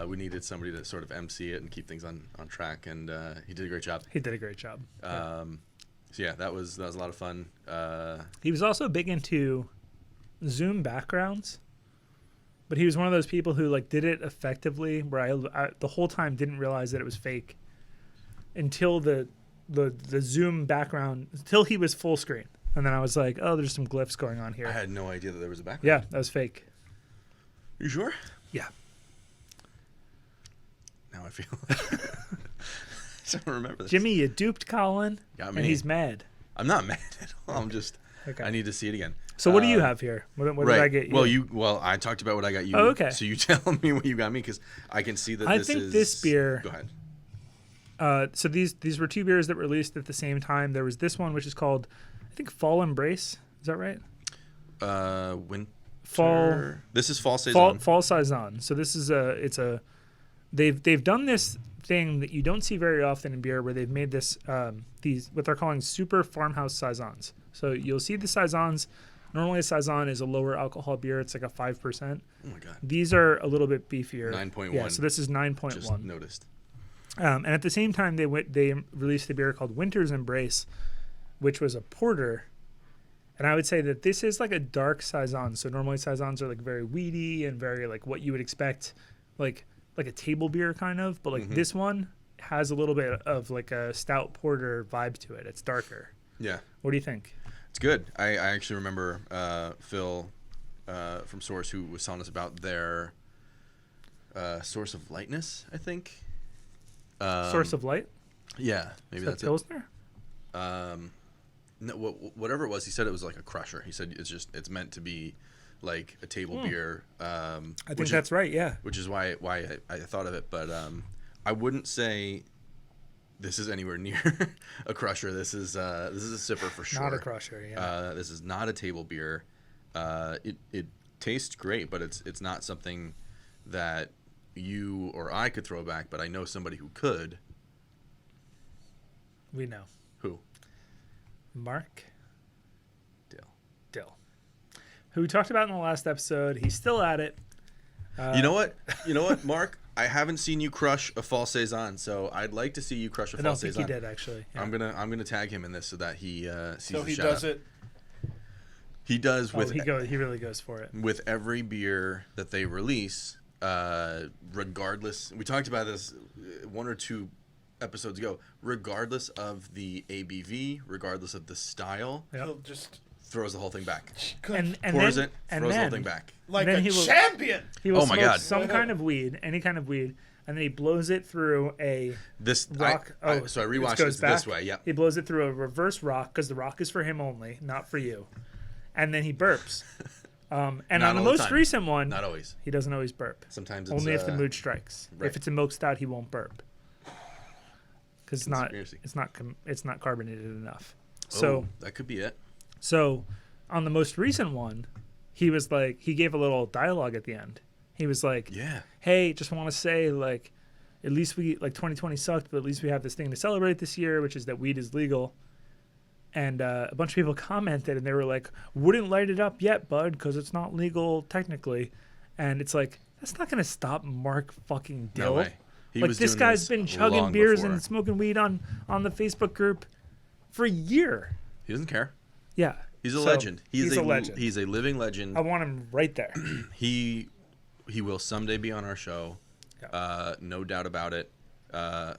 we needed somebody to sort of MC it and keep things on track, and he did a great job. He did a great job. So yeah, that was a lot of fun. He was also big into Zoom backgrounds, but he was one of those people who like did it effectively. Where I the whole time didn't realize that it was fake until the Zoom background, until he was full screen, and then I was like, oh, there's some glyphs going on here. I had no idea that there was a background. Yeah, that was fake. You sure? Yeah. Now I feel. I don't remember this. Jimmy, you duped Colin, Got me. and he's mad. I'm not mad at all. I'm just. Okay. I need to see it again. So what do you have here? What Right. did I get you? Well, I talked about what I got you. Oh, okay. So you tell me what you got me, because I can see that I this think is. this beer- Go ahead. So these were 2 beers that were released at the same time. There was this one, which is called, I think, Fall Embrace. Is that right? Winter. Fall. This is fall saison. Fall saison. So this is they've done this thing that you don't see very often in beer, where they've made this these what they're calling super farmhouse saisons. So you'll see the saisons. Normally a saison is a lower alcohol beer. It's like a 5%. Oh my god. These are a little bit beefier. 9.1. Yeah. So this is 9.1. Just noticed. And at the same time, they released a beer called Winter's Embrace, which was a porter. And I would say that this is like a dark saison. So normally saisons are like very weedy and very like what you would expect, like a table beer kind of. But like this one has a little bit of like a stout porter vibe to it. It's darker. Yeah. What do you think? It's good. I actually remember Phil from Source, who was telling us about their source of lightness, I think. Source of light? Yeah, maybe Is that that's Pilsner? it. No, whatever it was, he said it was like a crusher. He said it's meant to be like a table beer. I think that's right. Yeah. Which is why I thought of it, but I wouldn't say this is anywhere near a crusher. This is a sipper for sure. Not a crusher. Yeah. This is not a table beer. It tastes great, but it's not something that you or I could throw back. But I know somebody who could. We know. Who? Mark Dill. Dill, who we talked about in the last episode. He's still at it. You know what? You know what, Mark? I haven't seen you crush a fall saison, so I'd like to see you crush a fall saison. I don't think he did actually. Yeah. I'm gonna tag him in this so that he sees So the he shout does out. it. He does with he really goes for it. with every beer that they release, regardless. We talked about this 1 or 2 episodes ago. Regardless of the ABV, regardless of the style, Yep. He'll just throws the whole thing back. And Pours then, it, and throws the whole then thing back. like then a he will- champion. he will Oh my smoke God. some kind of weed, any kind of weed, and then he blows it through a This rock. so I it rewatched goes it back. this way. Yep. He blows it through a reverse rock because the rock is for him only, not for you. And then he burps. And Not on the all the most time. recent one, Not always. he doesn't always burp. Sometimes it's Only if the mood strikes. right. If it's a milk stout, he won't burp because Conspiracy. it's not carbonated enough. So So that could be it. so on the most recent one, he was like he gave a little dialogue at the end. He was like, Yeah. "Hey, just want to say like, at least we like 2020 sucked, but at least we have this thing to celebrate this year, which is that weed is legal." And a bunch of people commented, and they were like, "Wouldn't light it up yet, bud, because it's not legal technically." And it's like that's not gonna stop Mark fucking Dill. No way. He Like was this doing guy's this been chugging long beers before. and smoking weed on the Facebook group for a year. He doesn't care. Yeah, He's a So, legend. he's a legend. He's a living legend. I want him right there. He will someday be on our show. Yeah. No doubt about it.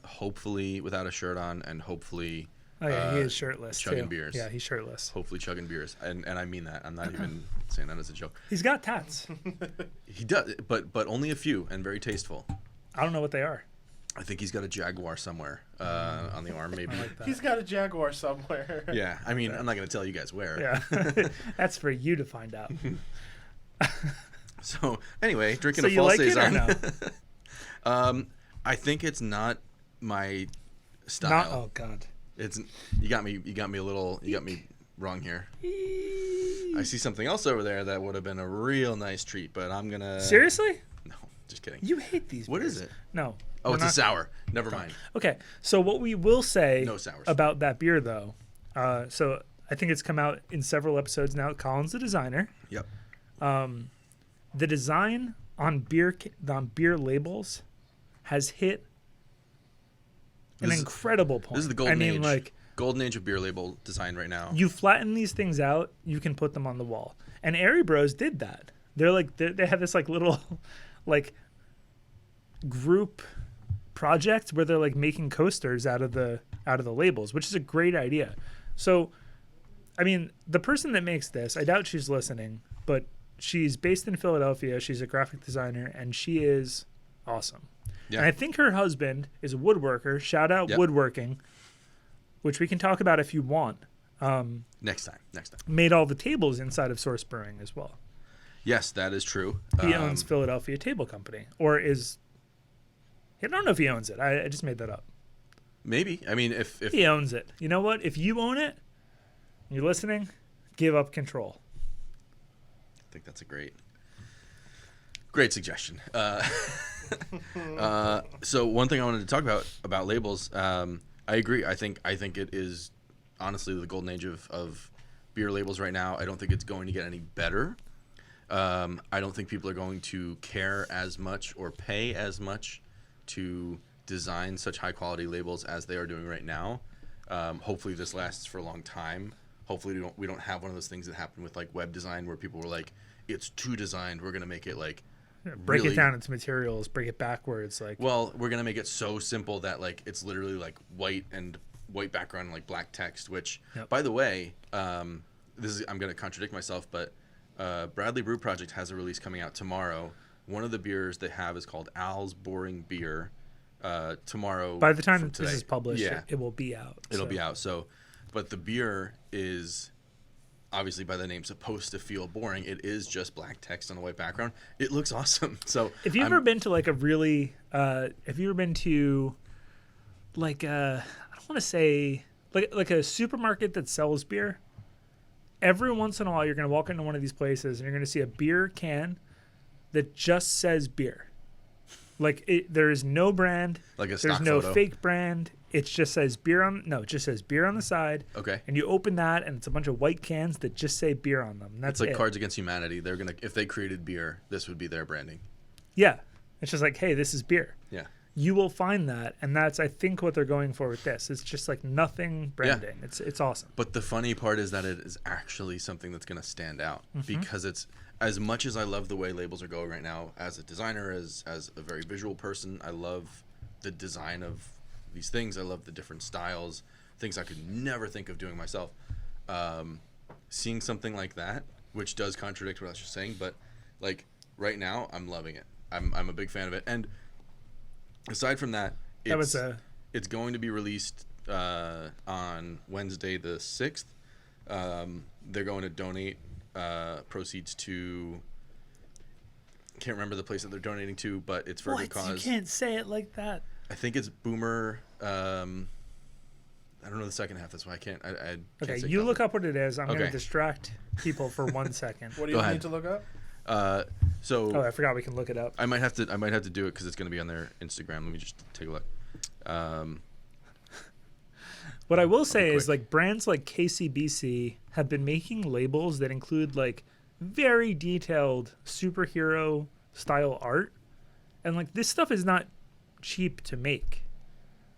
Hopefully without a shirt on, and hopefully Oh yeah, he is shirtless chugging too. beers. Yeah, he's shirtless. hopefully chugging beers. And I mean that. I'm not even saying that as a joke. He's got tats. He does, but only a few, and very tasteful. I don't know what they are. I think he's got a Jaguar somewhere on the arm, maybe. I like that. He's got a Jaguar somewhere. Yeah, I mean, I'm not going to tell you guys where. Yeah, that's for you to find out. So anyway, drinking So a you fall like it or saison. no? I think it's not my style. Not. Oh God. It's you got me wrong here. I see something else over there that would have been a real nice treat, but I'm gonna Seriously? No, just kidding. You hate these. What beers. is it? No. Oh, we're it's not- a sour. Never mind. Okay, so what we will say No sours. about that beer, though, so I think it's come out in several episodes now. Colin's the designer. Yep. The design on beer labels has hit an This is- incredible point. This is the golden I mean, age. like Golden age of beer label design right now. you flatten these things out, you can put them on the wall. And Airy Bros did that. They're like they have this like little like group project where they're like making coasters out of the labels, which is a great idea. So I mean, the person that makes this, I doubt she's listening, but she's based in Philadelphia. She's a graphic designer and she is awesome. Yeah. And I think her husband is a woodworker. Shout out Yep. woodworking, which we can talk about if you want. Next time. Made all the tables inside of Source Brewing as well. Yes, that is true. He owns Philadelphia Table Company, or is I don't know if he owns it. I just made that up. Maybe. I mean, if He owns it. You know what? If you own it, you're listening, give up control. I think that's a great suggestion. So one thing I wanted to talk about labels. I agree. I think it is honestly the golden age of beer labels right now. I don't think it's going to get any better. I don't think people are going to care as much or pay as much to design such high quality labels as they are doing right now. Hopefully this lasts for a long time. Hopefully we don't have one of those things that happened with like web design where people were like, it's too designed. We're gonna make it like Break really, it down into materials, break it backwards. Like, well, we're gonna make it so simple that like it's literally like white background and like black text. Which, Yep. by the way, I'm gonna contradict myself, but Bradley Brew Project has a release coming out tomorrow. One of the beers they have is called Al's Boring Beer. Tomorrow. by the time from this today. is published, yeah, it will be out. it'll be out. So, but the beer is obviously by the name supposed to feel boring. It is just black text on a white background. It looks awesome. So Have you ever been to like a really? Have you ever been to like I don't want to say like a supermarket that sells beer. Every once in a while, you're going to walk into one of these places and you're going to see a beer can that just says beer. Like there is no brand. Like a There's stock no photo. fake brand. It just says beer on. No, it just says beer on the side. Okay. And you open that, and it's a bunch of white cans that just say beer on them. That's It's like it. Cards Against Humanity. They're gonna if they created beer, this would be their branding. Yeah, it's just like, hey, this is beer. Yeah. You will find that, and that's I think what they're going for with this. It's just like nothing branding. It's awesome. But the funny part is that it is actually something that's gonna stand out because it's as much as I love the way labels are going right now. As a designer, as a very visual person, I love the design of these things. I love the different styles, things I could never think of doing myself. Seeing something like that, which does contradict what I was just saying, but like right now, I'm loving it. I'm a big fan of it. And aside from that, it's going to be released on Wednesday the 6th. They're going to donate proceeds to. Can't remember the place that they're donating to, but it's for a good cause. You can't say it like that. I think it's Boomer. I don't know the second half. That's why I can't. I Okay, can't say you look up what it is. I'm going Okay. to distract people for 1 second. What do Go you ahead. need to look up? So Oh, I forgot we can look it up. I might have to do it because it's going to be on their Instagram. Let me just take a look. What I will say quick. is like brands like KCBC have been making labels that include like very detailed superhero style art. And like this stuff is not cheap to make,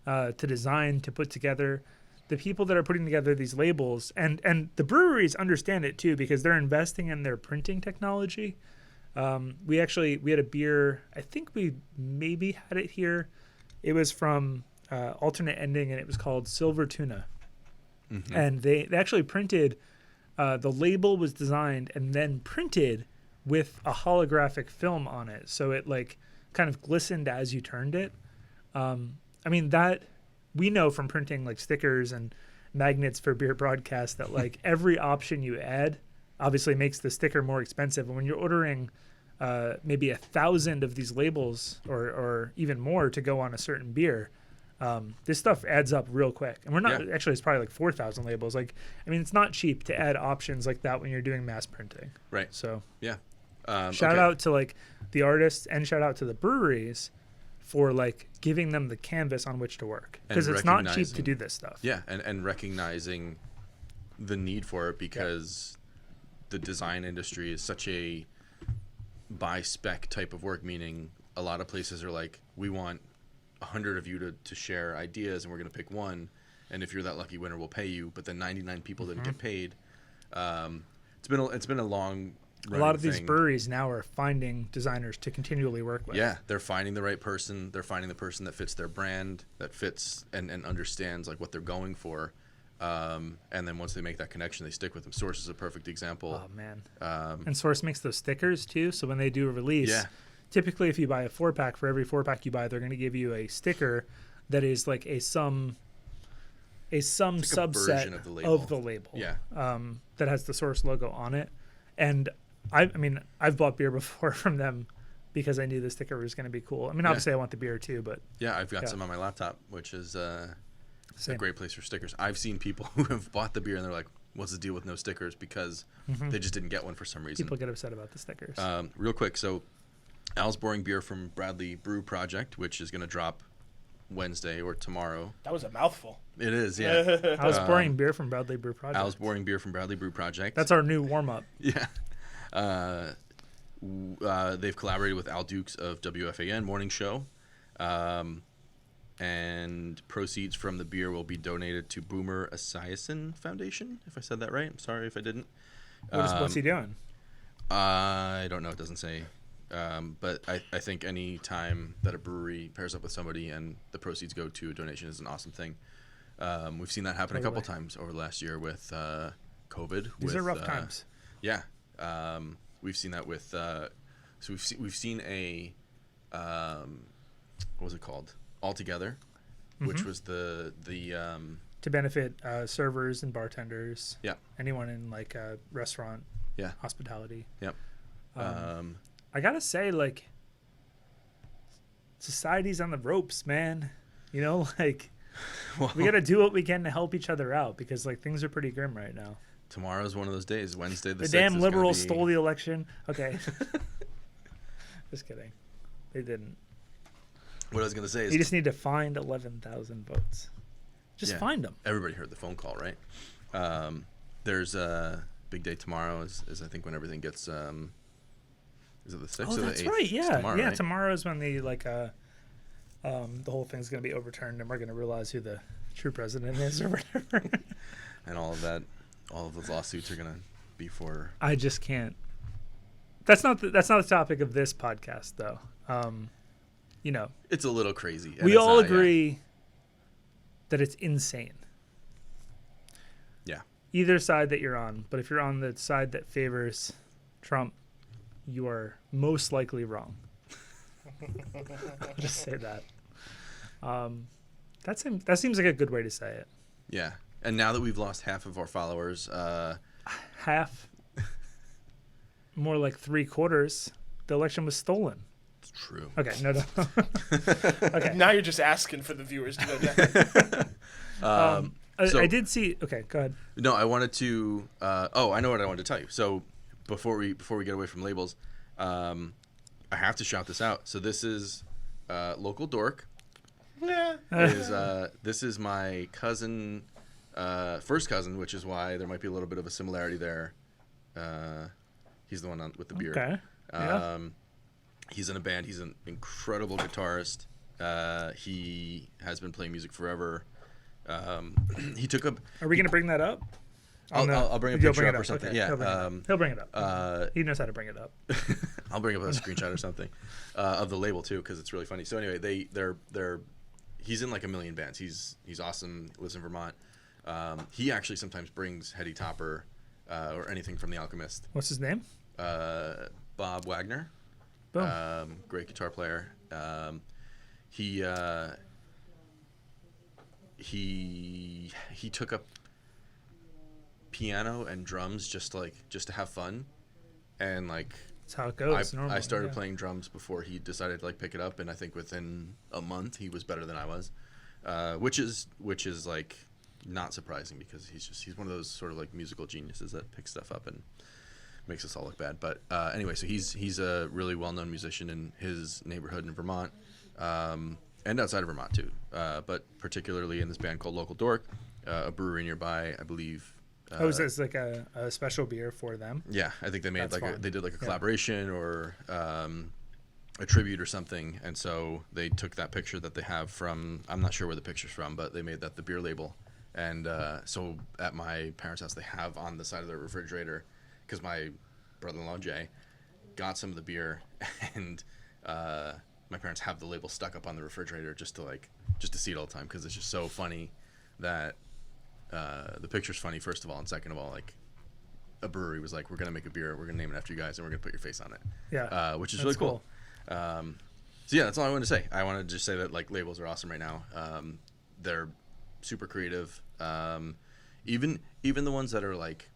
to design, to put together. The people that are putting together these labels and the breweries understand it too because they're investing in their printing technology. We had a beer, I think we maybe had it here. It was from Alternate Ending and it was called Silver Tuna. Mm-hmm. And they actually printed, the label was designed and then printed with a holographic film on it. So it like kind of glistened as you turned it. I mean, that we know from printing like stickers and magnets for beer broadcast that like every option you add obviously makes the sticker more expensive. And when you're ordering maybe 1,000 of these labels or even more to go on a certain beer, this stuff adds up real quick. And we're not actually, it's probably like 4,000 labels. Like, I mean, it's not cheap to add options like that when you're doing mass printing. Right. So Yeah. shout out to like the artists and shout out to the breweries for like giving them the canvas on which to work because it's not cheap to do this stuff. Yeah, and recognizing the need for it because the design industry is such a by spec type of work, meaning a lot of places are like, we want 100 of you to share ideas and we're going to pick one, and if you're that lucky winner we'll pay you, but then 99 people didn't get paid. It's been a long A lot of thing. these breweries now are finding designers to continually work with. Yeah, they're finding the right person. They're finding the person that fits their brand, that fits and understands like what they're going for. And then once they make that connection, they stick with them. Source is a perfect example. Oh man. And Source makes those stickers too. So when they do a release, typically if you buy a 4-pack, for every 4-pack you buy, they're going to give you a sticker that is like a some subset of the label. Yeah. That has the Source logo on it. And I mean, I've bought beer before from them because I knew the sticker was going to be cool. I mean, obviously I want the beer too, but yeah, I've got some on my laptop, which is a Same. great place for stickers. I've seen people who have bought the beer and they're like, what's the deal with no stickers? Because they just didn't get one for some reason. People get upset about the stickers. Real quick, so Al's Boring Beer from Bradley Brew Project, which is going to drop Wednesday or tomorrow. That was a mouthful. It is, yeah. I was pouring beer from Bradley Brew Project. Al's Boring Beer from Bradley Brew Project. That's our new warm-up. Yeah. They've collaborated with Al Dukes of WFAN Morning Show. And proceeds from the beer will be donated to Boomer Esiason Foundation, if I said that right. I'm sorry if I didn't. What's he doing? I don't know. It doesn't say. But I think any time that a brewery pairs up with somebody and the proceeds go to a donation is an awesome thing. We've seen that happen a couple times over the last year with COVID. These are rough times. Yeah. We've seen that with so we've seen a what was it called? All Together, which was the to benefit servers and bartenders. Yeah. Anyone in like a restaurant. Yeah. Hospitality. Yep. I gotta say, like, society's on the ropes, man. You know, like Well, We got to do what we can to help each other out because like things are pretty grim right now. tomorrow's one of those days. Wednesday the 6th The damn is liberals gonna be... stole the election. Okay. Just kidding. They didn't. What I was gonna say You is just need to find 11,000 votes. Just Yeah. find them. everybody heard the phone call, right? There's a big day tomorrow. Is I think when everything gets. Is it the 6th Oh, or the 8th? that's right. It's Yeah. tomorrow, Yeah. right? Tomorrow is when the the whole thing's going to be overturned and we're going to realize who the true president is or whatever. And all of those lawsuits are gonna be for. I just can't. That's not the topic of this podcast, though. You know, It's a little crazy. and we it's all not- yeah. agree that it's insane. Yeah. Either side that you're on, but if you're on the side that favors Trump, you are most likely wrong. I'll just say that. That seems like a good way to say it. Yeah. And now that we've lost half of our followers, Half, more like 3/4. The election was stolen. it's true. Okay, no. Okay. Now you're just asking for the viewers to go down. So- I did see. Okay, go ahead. No, I wanted to. I know what I wanted to tell you. So before we get away from labels, I have to shout this out. So this is local dork. Yeah. This is my cousin, first cousin, which is why there might be a little bit of a similarity there. He's the one with the beard. Okay. Yeah. He's in a band. He's an incredible guitarist. He has been playing music forever. He took up. Are we gonna bring that up? I'll bring a You'll picture up or Okay, something. he'll bring it Yeah. up. He'll bring it up. He knows how to bring it up. I'll bring up a screenshot or something of the label too, because it's really funny. So anyway, they're he's in like a million bands. He's awesome. Lives in Vermont. He actually sometimes brings Hetty Topper or anything from The Alchemist. What's his name? Bob Wagner, Boom. great guitar player. He took up piano and drums just to have fun, and like That's how it goes. I normally, started yeah. playing drums before he decided to like pick it up, and I think within a month he was better than I was, which is like not surprising because he's one of those sort of like musical geniuses that picks stuff up and makes us all look bad. But anyway, so he's a really well-known musician in his neighborhood in Vermont, and outside of Vermont too, but particularly in this band called Local Dork, a brewery nearby, I believe. Is this like a special beer for them? Yeah, I think they made That's fun. they did like a Yeah. collaboration or a tribute or something, and so they took that picture that they have from, I'm not sure where the picture's from, but they made that the beer label, and so at my parents' house they have on the side of their refrigerator, because my brother-in-law Jay got some of the beer, and my parents have the label stuck up on the refrigerator just to see it all the time, because it's just so funny that the picture's funny, first of all, and second of all, like a brewery was like, we're gonna make a beer, we're gonna name it after you guys, and we're gonna put your face on it. Yeah. Which is That's really cool. So yeah, that's all I wanted to say. I wanted to just say that like labels are awesome right now. They're super creative. Even the ones that are like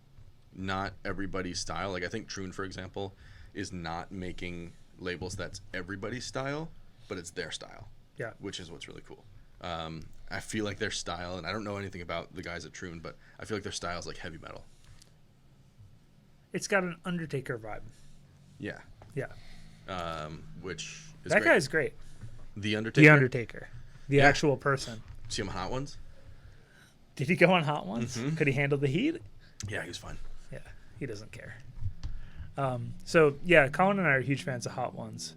not everybody's style. Like I think Troon, for example, is not making labels that's everybody's style, but it's their style. Yeah. Which is what's really cool. I feel like their style, and I don't know anything about the guys at Troon, but I feel like their style is like heavy metal. It's got an Undertaker vibe. Yeah. Yeah. Which is That great. guy's great. The Undertaker. The Undertaker. The Yeah. actual person. See him on Hot Ones? Did he go on Hot Ones? Mhm. Could he handle the heat? Yeah, he was fun. Yeah, he doesn't care. So yeah, Colin and I are huge fans of Hot Ones.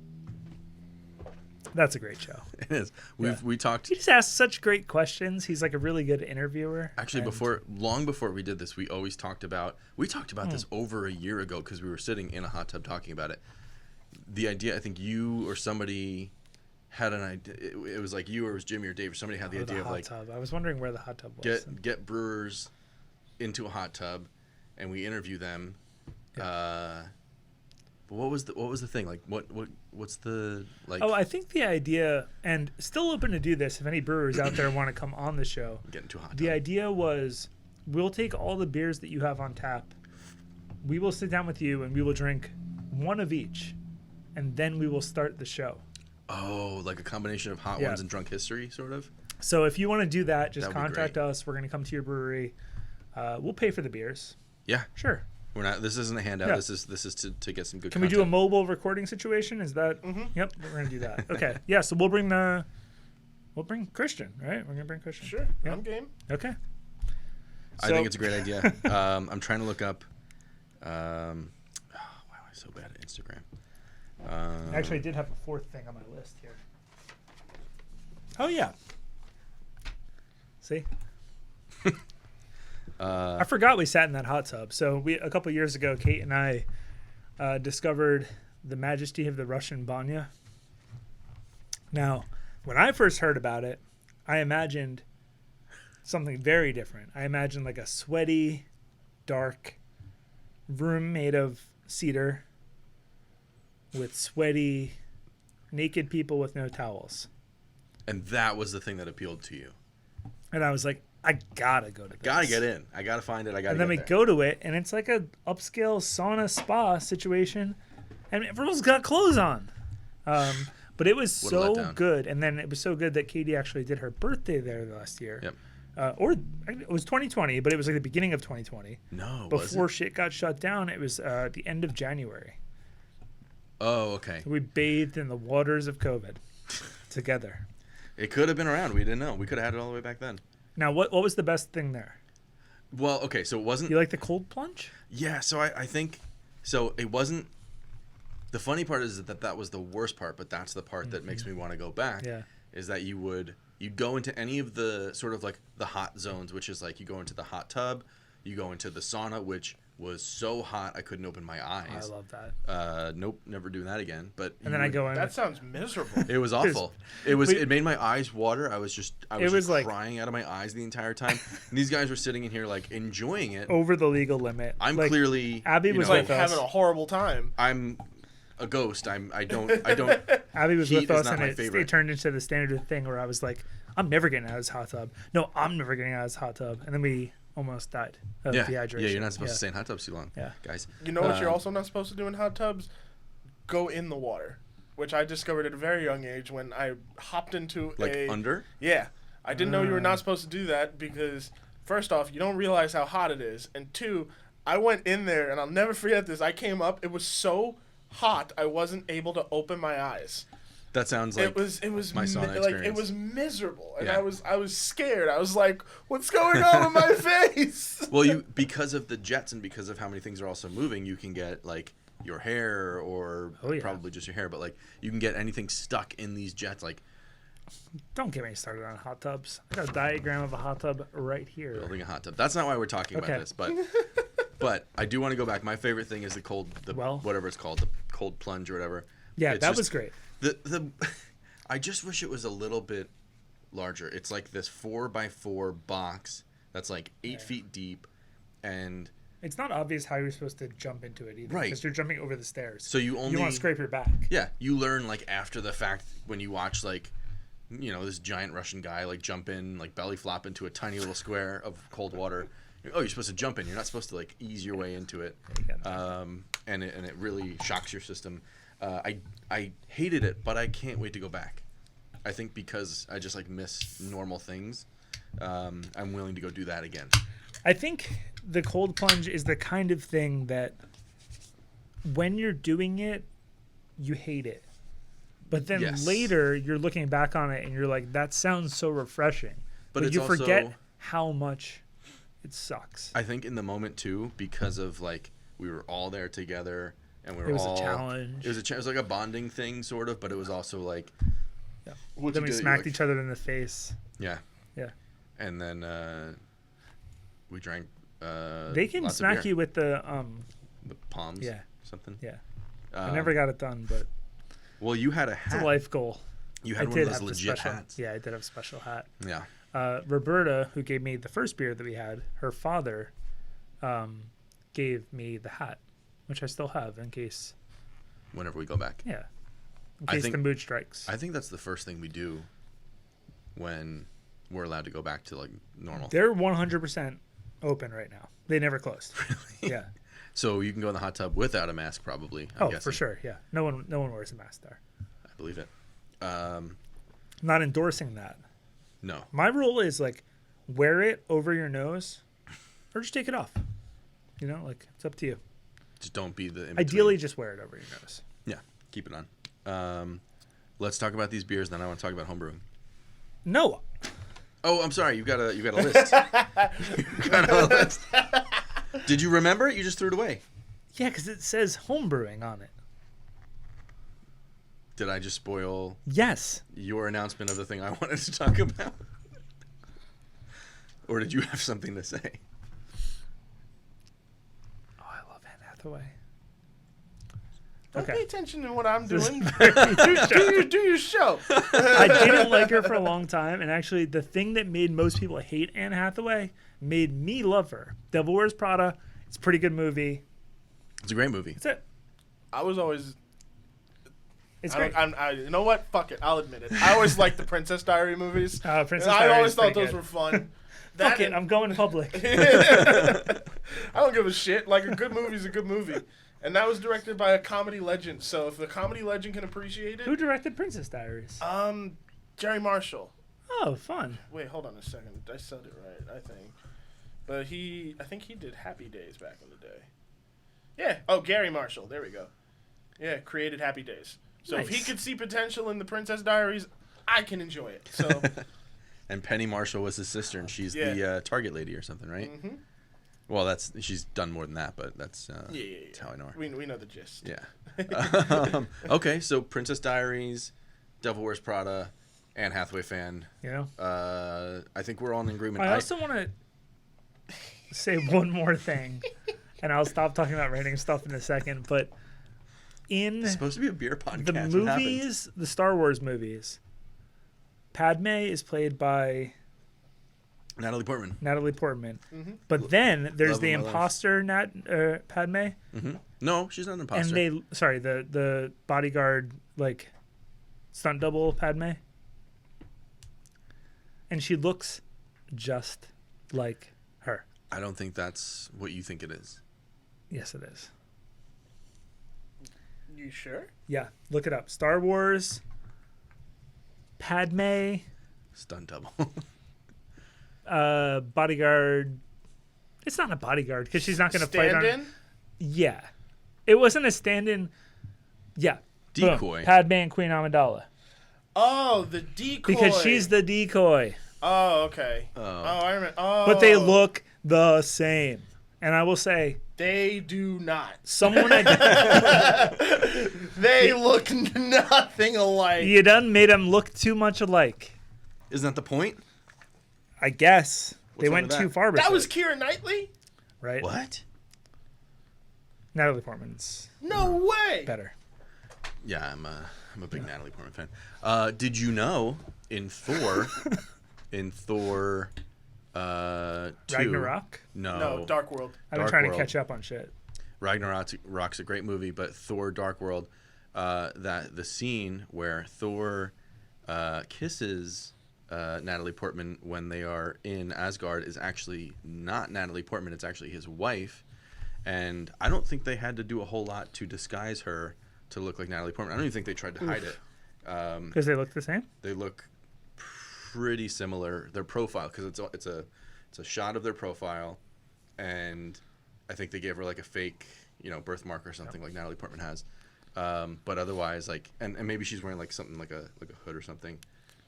That's a great show. It is. We talked He just asks such great questions. He's like a really good interviewer. actually and- long before we did this. We talked about this over a year ago because we were sitting in a hot tub talking about it. The idea, I think you or somebody had an idea. It was like you or it was Jimmy or Dave or somebody had the Oh, idea of hot like tub. I was wondering where the hot tub was. get brewers into a hot tub and we interview them. But what was the thing? Like what's the like? Oh, I think the idea, and still open to do this if any brewers out there want to come on the show. Get into a hot tub. The idea was we'll take all the beers that you have on tap. We will sit down with you and we will drink one of each, and then we will start the show. Oh, like a combination of hot Yeah. ones and drunk history, sort of. So if you want to do that, just That would be contact great. us. We're going to come to your brewery. We'll pay for the beers. Yeah, Sure. we're not. This isn't a handout. Yeah. This is to get some good. Can we content. do a mobile recording situation? Is that? Yep, we're going to do that. Okay. Yeah. So we'll bring Christian, right? We're going to bring Christian. Sure, Yeah. I'm game. Okay. I think it's a great idea. I'm trying to look up. Why am I so bad at Instagram? Actually, I did have a fourth thing on my list here. Oh yeah. See. I forgot we sat in that hot tub. So a couple years ago, Kate and I discovered the majesty of the Russian banya. Now, when I first heard about it, I imagined something very different. I imagined like a sweaty, dark room made of cedar with sweaty, naked people with no towels. And that was the thing that appealed to you. And I was like, I gotta go to this. Gotta get in. I gotta find it. I gotta. And then we get go to it, and it's like a upscale sauna spa situation, and everyone's got clothes on. But it was What a so letdown. good, and then it was so good that Katie actually did her birthday there last year. Yep. Or it was 2020, but it was like the beginning of 2020. No. Was Before it? shit got shut down, it was the end of January. Oh, okay. We bathed in the waters of COVID together. It could have been around. We didn't know. We could have had it all the way back then. Now, what was the best thing there? Well, okay. So it wasn't. You like the cold plunge? Yeah. So I think. So it wasn't. The funny part is that was the worst part, but that's the part that makes me want to go back. Yeah. Is that you'd go into any of the sort of like the hot zones, which is like you go into the hot tub, you go into the sauna, which was so hot I couldn't open my I eyes. love that. Nope, never doing that again. But And then I go in. That sounds miserable. It was awful. It made my eyes water. I was just like- crying out of my eyes the entire time. And these guys were sitting in here like enjoying it. over the legal limit. I'm Like, clearly Abby you was know, Like with us. having a horrible time. I'm a ghost. I don't Abby was Heat with is us, not and my it favorite. turned into the standard thing where I was like, I'm never getting out of this hot tub. No, I'm never getting out of this hot tub. And then we almost died of dehydration. Yeah, you're not supposed to stay in hot tubs too long. Yeah. Guys. You know what you're also not supposed to do in hot tubs? Go in the water, which I discovered at a very young age when I hopped into Like under? Yeah, I didn't know you were not supposed to do that because, first off, you don't realize how hot it is, and two, I went in there and I'll never forget this. I came up, it was so hot I wasn't able to open my eyes. That sounds like it was my sauna like experience. it was miserable, and Yeah. I was scared. I was like, "What's going on with my face?" Well, because of the jets and because of how many things are also moving, you can get like your hair or Oh, yeah. probably just your hair, but like you can get anything stuck in these jets. Like Don't get me started on hot tubs. I got a diagram of a hot tub right here. building a hot tub. That's not why we're talking Okay. about this, but I do want to go back. My favorite thing is whatever it's called, the cold plunge or whatever. Yeah, It's that just- was great. The I just wish it was a little bit larger. It's like this 4x4 box that's like 8 feet deep, and It's not obvious how you're supposed to jump into it either. Right. Because you're jumping over the stairs. so you want to scrape your back. Yeah, you learn like after the fact when you watch like, this giant Russian guy like jump in, like belly flop into a tiny little square of cold water. Oh, you're supposed to jump in. You're not supposed to like ease your way into it. And it really shocks your system. I hated it, but I can't wait to go back. I think because I just like miss normal things. I'm willing to go do that again. I think the cold plunge is the kind of thing that when you're doing it, you hate it. But then Yes. later you're looking back on it and you're like, that sounds so refreshing. But it's you also, forget how much it sucks. I think in the moment too, because of like we were all there together and we were It was all a challenge. It was like a bonding thing sort of, but it was also like Yeah. what'd Then you we do? smacked Like- each other in the face. Yeah. Yeah. And then we drank They can lots of smack beer. you with the The palms. Yeah. Something. yeah. I never got it done, but Well, you had a it's hat. a life goal. You I had one did of those have the legit special hats. Yeah, I did have a special hat. Yeah. Roberta, who gave me the first beer that we had, her father gave me the hat, which I still have in case, Whenever we go back. yeah, in I case think- the mood strikes. I think that's the first thing we do when we're allowed to go back to like normal. They're 100% open right now. They never closed. Yeah. So you can go in the hot tub without a mask, probably. I'm Oh, guessing. for sure. Yeah. No one wears a mask there. I believe it. I'm not endorsing that. No. My rule is like wear it over your nose or just take it off. You know, like it's up to you. Just don't be the. Ideally, just wear it over your nose. Yeah, keep it on. Let's talk about these beers. Then I want to talk about homebrewing. No. Oh, I'm sorry. You got a list. You got a list. Did you remember it? You just threw it away. Yeah, because it says homebrewing on it. Did I just spoil Yes. your announcement of the thing I wanted to talk about? Or did you have something to say? Oh, I love Anne Hathaway. Don't Okay. pay attention to what I'm This doing. is very do your show. I didn't like her for a long time, and actually, the thing that made most people hate Anne Hathaway made me love her. Devil Wears Prada. It's a pretty good movie. It's a great movie. That's it. I was always. It's I great. you know what? Fuck it. I'll admit it. I always liked the Princess Diary movies. Princess And I Diary always is thought pretty those good. were fun. Fuck it. and- I'm going public. I don't give a shit. Like, a good movie's a good movie. And that was directed by a comedy legend. So if a comedy legend can appreciate Who it. directed Princess Diaries? Jerry Marshall. Oh, fun. Wait, hold on a second. I said it right, I think. But I think he did Happy Days back in the day. Yeah. Oh, Gary Marshall. There we go. Yeah, created Happy Days. So if he Nice. could see potential in the Princess Diaries, I can enjoy it. So, And Penny Marshall was his sister, and she's Yeah. the Target lady or something, right? mhm. Well, she's done more than that, but that's That's how I know her. We know the gist. Yeah. Okay, so Princess Diaries, Devil Wears Prada, Anne Hathaway fan. You know? I think we're all in agreement. I also want to say one more thing, and I'll stop talking about rating stuff in a second, but in it's supposed to be a beer podcast. the What happened? movies, the Star Wars movies, Padme is played by Natalie Portman. Natalie Portman. Mhm. But then there's Love the of my life. imposter Padme, Mm-hmm. No, she's not an imposter. and the bodyguard like stunt double Padme, and she looks just like her. I don't think that's what you think it is. Yes, it is. You sure? Yeah, look it up. Star Wars. Padme, Stunt double. bodyguard. It's not a bodyguard because she's not going to fight on. Stand-in? Yeah, it wasn't a stand-in. Yeah, Boom. Decoy. Padme and Queen Amidala Oh, the decoy. because she's the decoy. Oh, okay. Oh. I remember. Oh. But they look the same, and I will say They do not. someone They look nothing alike. you done made them look too much alike. Isn't that the point? I guess they wrong went with too that? far. With That was it, Keira Knightley? right. What? Natalie Portman's No way. better. Yeah, I'm a big Natalie Portman fan. Did you know in Thor, in Thor, 2? Ragnarok. No, Dark World. I've been Dark trying World. to catch up on shit. Ragnarok's a great movie, but Thor: Dark World, that the scene where Thor kisses Natalie Portman when they are in Asgard is actually not Natalie Portman. It's actually his wife, and I don't think they had to do a whole lot to disguise her to look like Natalie Portman. I don't even think they tried to hide it. Because they look the same. They look pretty similar. Their profile, because it's a shot of their profile, and I think they gave her like a fake, birthmark or something like Natalie Portman has. But otherwise, like, and maybe she's wearing like something like a hood or something.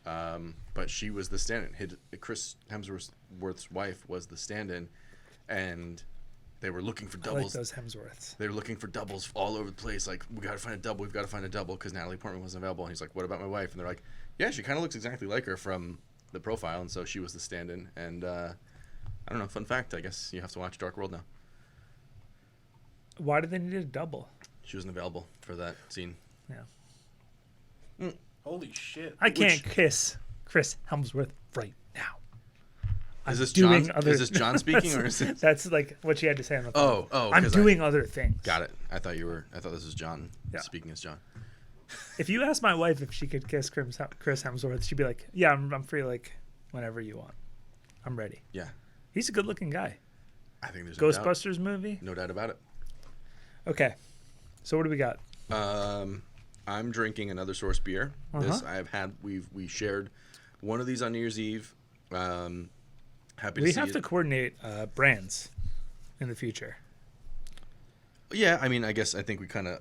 But she was the stand-in. Chris Hemsworth's wife was the stand-in, and they were looking for I like doubles. those Hemsworths. They were looking for doubles all over the place. Like, we gotta find a double. We've got to find a double because Natalie Portman wasn't available. And he's like, what about my wife? And they're like, yeah, she kind of looks exactly like her from the profile. And so she was the stand-in. And I don't know. Fun fact. I guess you have to watch Dark World now. Why did they need a double? She wasn't available for that scene. Yeah. Holy shit. I can't kiss Chris Hemsworth right now. Is this doing John? other- Is this John speaking or is it? That's like what she had to say on the phone. Oh, I'm 'cause doing other things. Got it. I thought this was John Yeah. speaking as John. If you asked my wife if she could kiss Chris Hemsworth, she'd be like, "Yeah, I'm free. Like whenever you want, I'm ready." Yeah. He's a good-looking guy. I think there's no doubt. Ghostbusters movie. No doubt about it. Okay, so what do we got? I'm drinking another source beer. This Uh-huh. I have had. We shared one of these on New Year's Eve. Happy to We see have it. to coordinate brands in the future. Yeah, I mean, I think we kind of.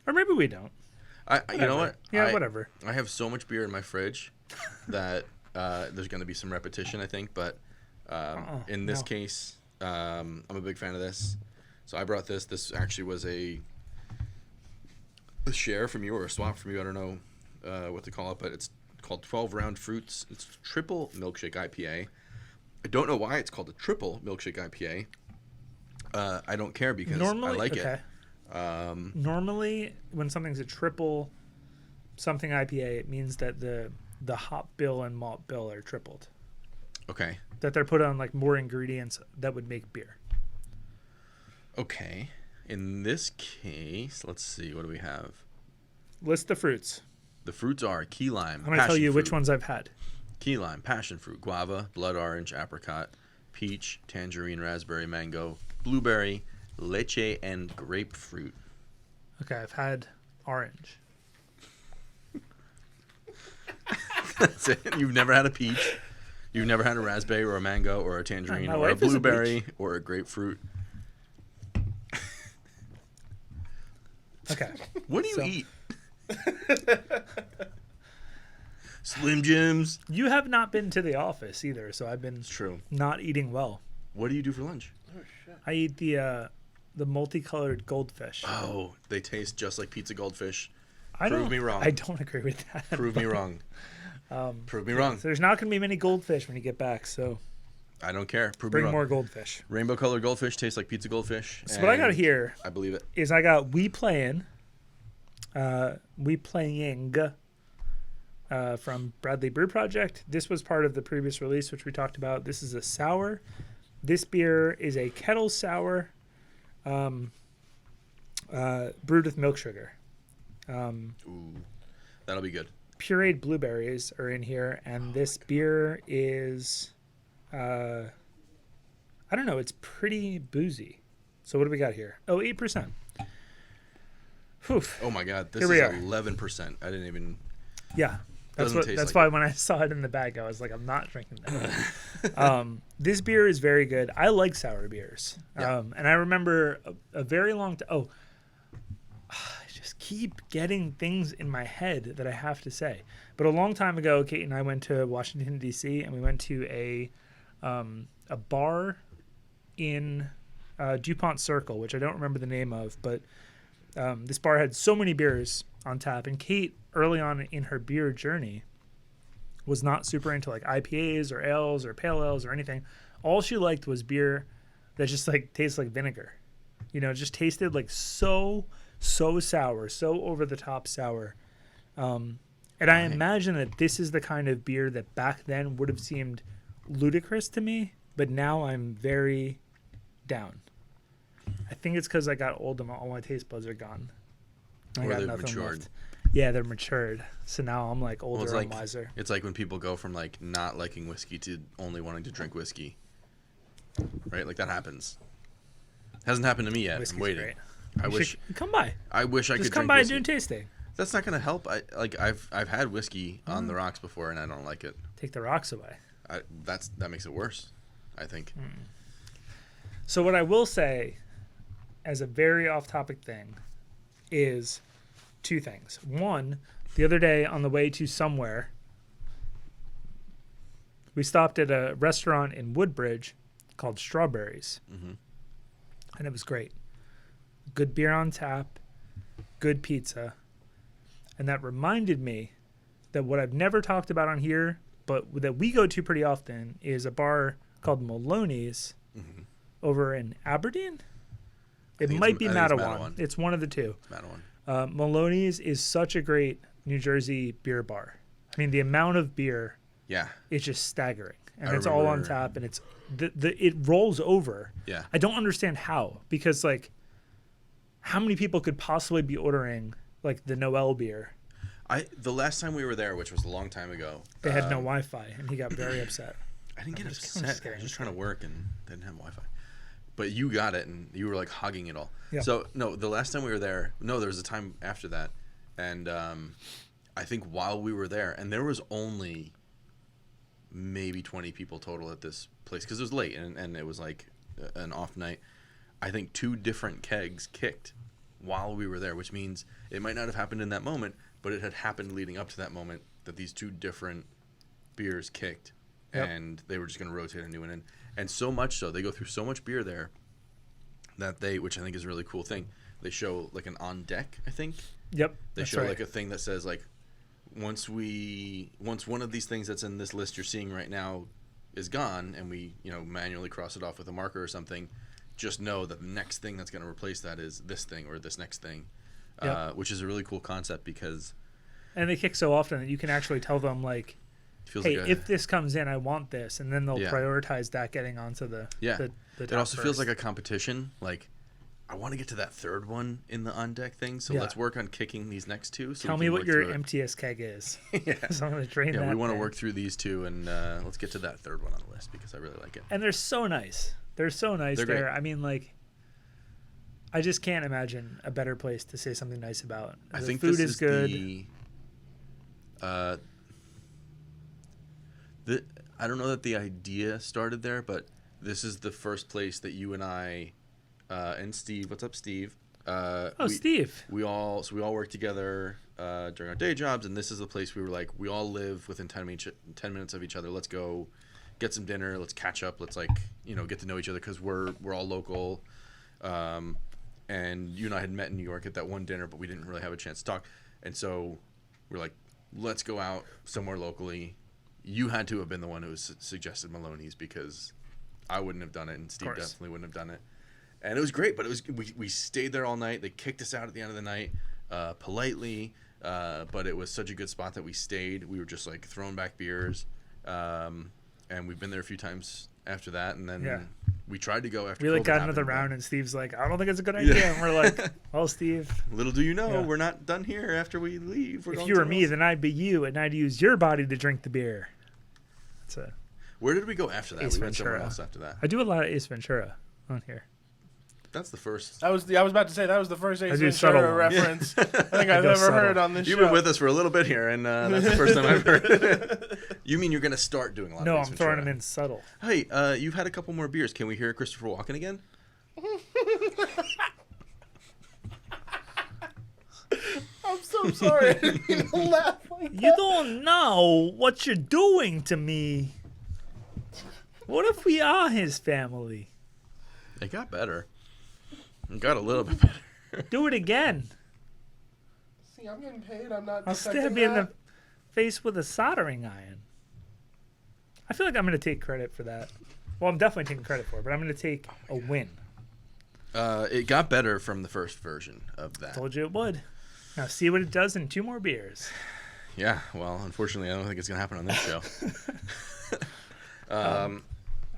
Or maybe we don't. You know what? Yeah, whatever. I have so much beer in my fridge that there's going to be some repetition, I think. But in this case, I'm a big fan of this. So I brought this. This actually was a share from you or a swap from you. I don't know what to call it, but it's called 12 Round Fruits. It's triple milkshake IPA. I don't know why it's called a triple milkshake IPA. I don't care because I like it. Normally, when something's a triple something IPA, it means that the hop bill and malt bill are tripled. Okay. That they're put on like more ingredients that would make beer. Okay. In this case, let's see. What do we have? List the fruits. The fruits are key lime. I'm going to tell you which ones I've had. Key lime, passion fruit, guava, blood orange, apricot, peach, tangerine, raspberry, mango, blueberry, leche, and grapefruit. Okay, I've had orange. That's it. You've never had a peach. You've never had a raspberry or a mango or a tangerine My or a wife is a blueberry peach. or a grapefruit. Okay. What do you eat? Slim Jims. You have not been to the office either, so I've been It's true. not eating well. What do you do for lunch? Oh, shit. I eat the multicolored goldfish. Oh, they taste just like pizza goldfish. I prove don't, me wrong. I don't agree with that. Prove me wrong. Prove me wrong. So there's not going to be many goldfish when you get back, so I don't care. Prove me bring wrong. more goldfish. Rainbow colored goldfish taste like pizza goldfish. So what I got and here I believe it. is I got We Playing from Bradley Brew Project. This was part of the previous release, which we talked about. This is a sour. This beer is a kettle sour brewed with milk sugar. Ooh, that'll be good. Pureed blueberries are in here, and this beer is, I don't know, it's pretty boozy. So what do we got here? Oh, 8%. Whew. Oh my God, this Here we is are. 11%. I didn't even. Yeah. That's Doesn't what. taste That's like why when I saw it in the bag, I was like, I'm not drinking that. This beer is very good. I like sour beers, Yeah. and I remember a very long time. Oh, I just keep getting things in my head that I have to say. But a long time ago, Kate and I went to Washington D.C. and we went to a bar in DuPont Circle, which I don't remember the name of, but this bar had so many beers on tap, and Kate, early on in her beer journey, was not super into like IPAs or ales or pale ales or anything. All she liked was beer that just like tastes like vinegar. You know, it just tasted like so sour, so over the top sour. And I imagine that this is the kind of beer that back then would have seemed ludicrous to me, but now I'm very down. I think it's because I got old and all my taste buds are gone. I Or got they've nothing matured. left. Yeah, they're matured. So now I'm like older and wiser. It's like when people go from like not liking whiskey to only wanting to drink whiskey. Right? Like that happens. Hasn't happened to me yet. Whiskey's I'm waiting. great. I You wish should come by. I wish I Just could come drink by whiskey. and do a tasting. That's not gonna help. I've had whiskey on the rocks before and I don't like it. Take the rocks away. That makes it worse, I think. So what I will say, as a very off-topic thing, is two things. One, the other day on the way to somewhere, we stopped at a restaurant in Woodbridge called Strawberries, and it was great. Good beer on tap, good pizza, and that reminded me that what I've never talked about on here, but that we go to pretty often, is a bar called Maloney's over in Aberdeen. It might be Matawan. It's one of the two. Matawan. Maloney's is such a great New Jersey beer bar. I mean, the amount of beer Yeah. is just staggering, and I it's all on remember- tap, and it's it rolls over. Yeah. I don't understand how, because like, how many people could possibly be ordering like the Noel beer? The last time we were there, which was a long time ago, They had no Wi-Fi, and he got very upset. I didn't get I'm just upset. I kidding. was just trying to work and didn't have Wi-Fi. But you got it, and you were like hogging it all. Yeah. So no, the last time we were there, there was a time after that, and I think while we were there, and there was only maybe 20 people total at this place because it was late and it was like an off night. I think 2 different kegs kicked while we were there, which means it might not have happened in that moment, but it had happened leading up to that moment that these 2 different beers kicked. Yep. And they were just going to rotate a new one in. And so much so, they go through so much beer there that they, which I think is a really cool thing, they show like an on deck, I think. Yep. They show like a thing that says like, once one of these things that's in this list you're seeing right now is gone, and we, manually cross it off with a marker or something, just know that the next thing that's going to replace that is this thing or this next thing, which is a really cool concept because. And they kick so often that you can actually tell them like, hey, if this comes in, I want this, and then they'll prioritize that getting onto the the it also feels like a competition. Like, I want to get to that third one in the on deck thing, so let's work on kicking these next 2. So tell me what your emptiest keg is. So I'm going to drain that. Yeah, we want to work through these 2, and let's get to that third one on the list because I really like it. And they're so nice. They're so nice there. Great. I mean, like, I just can't imagine a better place to say something nice about. I think food this is good. I don't know that the idea started there, but this is the first place that you and I and Steve. What's up, Steve? Steve. We all work together during our day jobs, and this is the place we were like, we all live within 10 minutes of each other. Let's go get some dinner. Let's catch up. Let's get to know each other because we're all local. And you and I had met in New York at that one dinner, but we didn't really have a chance to talk. And so we're like, let's go out somewhere locally. You had to have been the one who suggested Maloney's because I wouldn't have done it, and Steve definitely wouldn't have done it. And it was great, but we stayed there all night. They kicked us out at the end of the night politely, but it was such a good spot that we stayed. We were just like throwing back beers, and we've been there a few times after that. And then we tried to go after. We got another round, and Steve's like, "I don't think it's a good idea." And we're like, "Well, Steve, little do you know, we're not done here. After we leave, if you were me, then I'd be you, and I'd use your body to drink the beer." Where did we go after that? We went somewhere else after that. I do a lot of Ace Ventura on here. That's the first. I was about to say that was the first Ace Ventura reference I think I've ever heard on this show. You've been with us for a little bit here, and that's the first time I've heard it. You mean you're going to start doing a lot of Ace Ventura? No, I'm throwing them in subtle. Hey, you've had a couple more beers. Can we hear Christopher Walken again? I'm so sorry. I didn't mean to laugh like that. You don't know what you're doing to me. What if we are his family? It got better. It got a little bit better. Do it again. See, I'm getting paid. I'm not. I'll stab you in the face with a soldering iron. I feel like I'm going to take credit for that. Well, I'm definitely taking credit for it, but I'm going to take a win. It got better from the first version of that. Told you it would. Now see what it does in 2 more beers. Yeah, well, unfortunately, I don't think it's going to happen on this show.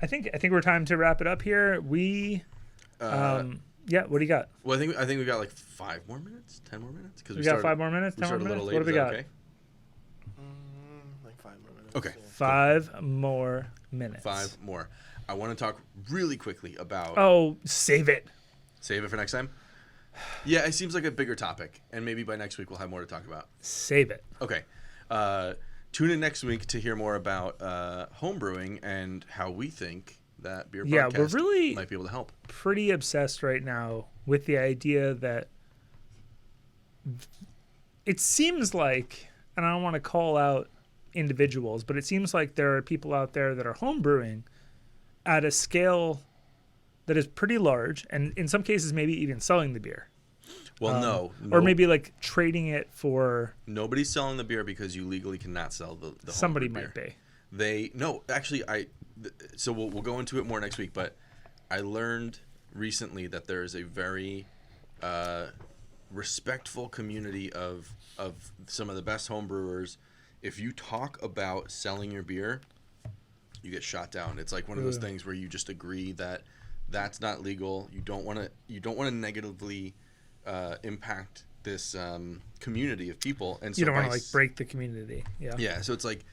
I think we're time to wrap it up here. We, what do you got? Well, I think we got like 5 more minutes, 10 more minutes. We got 5 more minutes, 10 more minutes. What have we got? Okay? Like 5 more minutes. Okay. Yeah. 5 more minutes. 5 more. I want to talk really quickly about. Oh, save it. Save it for next time? Yeah, it seems like a bigger topic, and maybe by next week we'll have more to talk about. Save it. Okay. Tune in next week to hear more about homebrewing and how we think that beer podcast we're really might be able to help. Pretty obsessed right now with the idea that it seems like, and I don't want to call out individuals, but it seems like there are people out there that are homebrewing at a scale that is pretty large, and in some cases maybe even selling the beer. Well, no. Or maybe like trading it for. Nobody's selling the beer because you legally cannot sell the somebody might beer. Be. Actually, so we'll go into it more next week, but I learned recently that there is a very respectful community of some of the best homebrewers. If you talk about selling your beer, you get shot down. It's like one of those things where you just agree that that's not legal. You don't want to negatively impact this community of people, and so you don't want to like break the community. Yeah. So it's like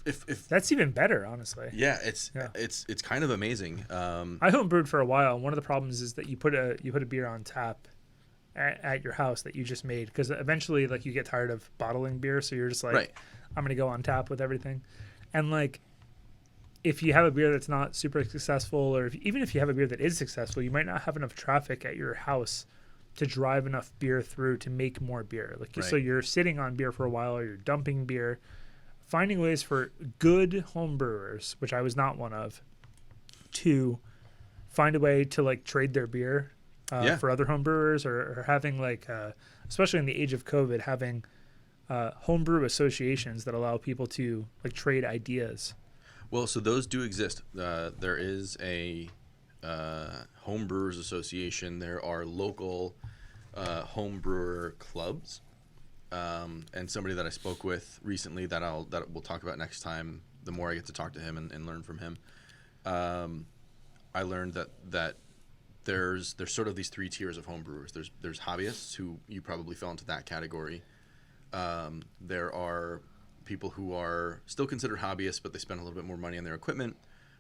if that's even better, honestly. Yeah, it's kind of amazing. I homebrewed for a while, and one of the problems is that you put a beer on tap, at your house that you just made, because eventually like you get tired of bottling beer, so you're just like, Right. I'm gonna go on tap with everything. And like, if you have a beer that's not super successful, or even if you have a beer that is successful, you might not have enough traffic at your house to drive enough beer through to make more beer. Like, so Right. you're sitting on beer for a while, or you're dumping beer. Finding ways for good home brewers, which I was not one of, to find a way to like trade their beer Yeah. for other home brewers, or having like, especially in the age of COVID, having homebrew associations that allow people to like trade ideas. Well, so those do exist. There is a home brewers association. There are local home brewer clubs, and somebody that I spoke with recently that we'll talk about next time. The more I get to talk to him and learn from him, I learned that there's sort of these 3 tiers of home brewers. There's hobbyists, who you probably fell into that category. There are people who are still considered hobbyists, but they spend a little bit more money on their equipment,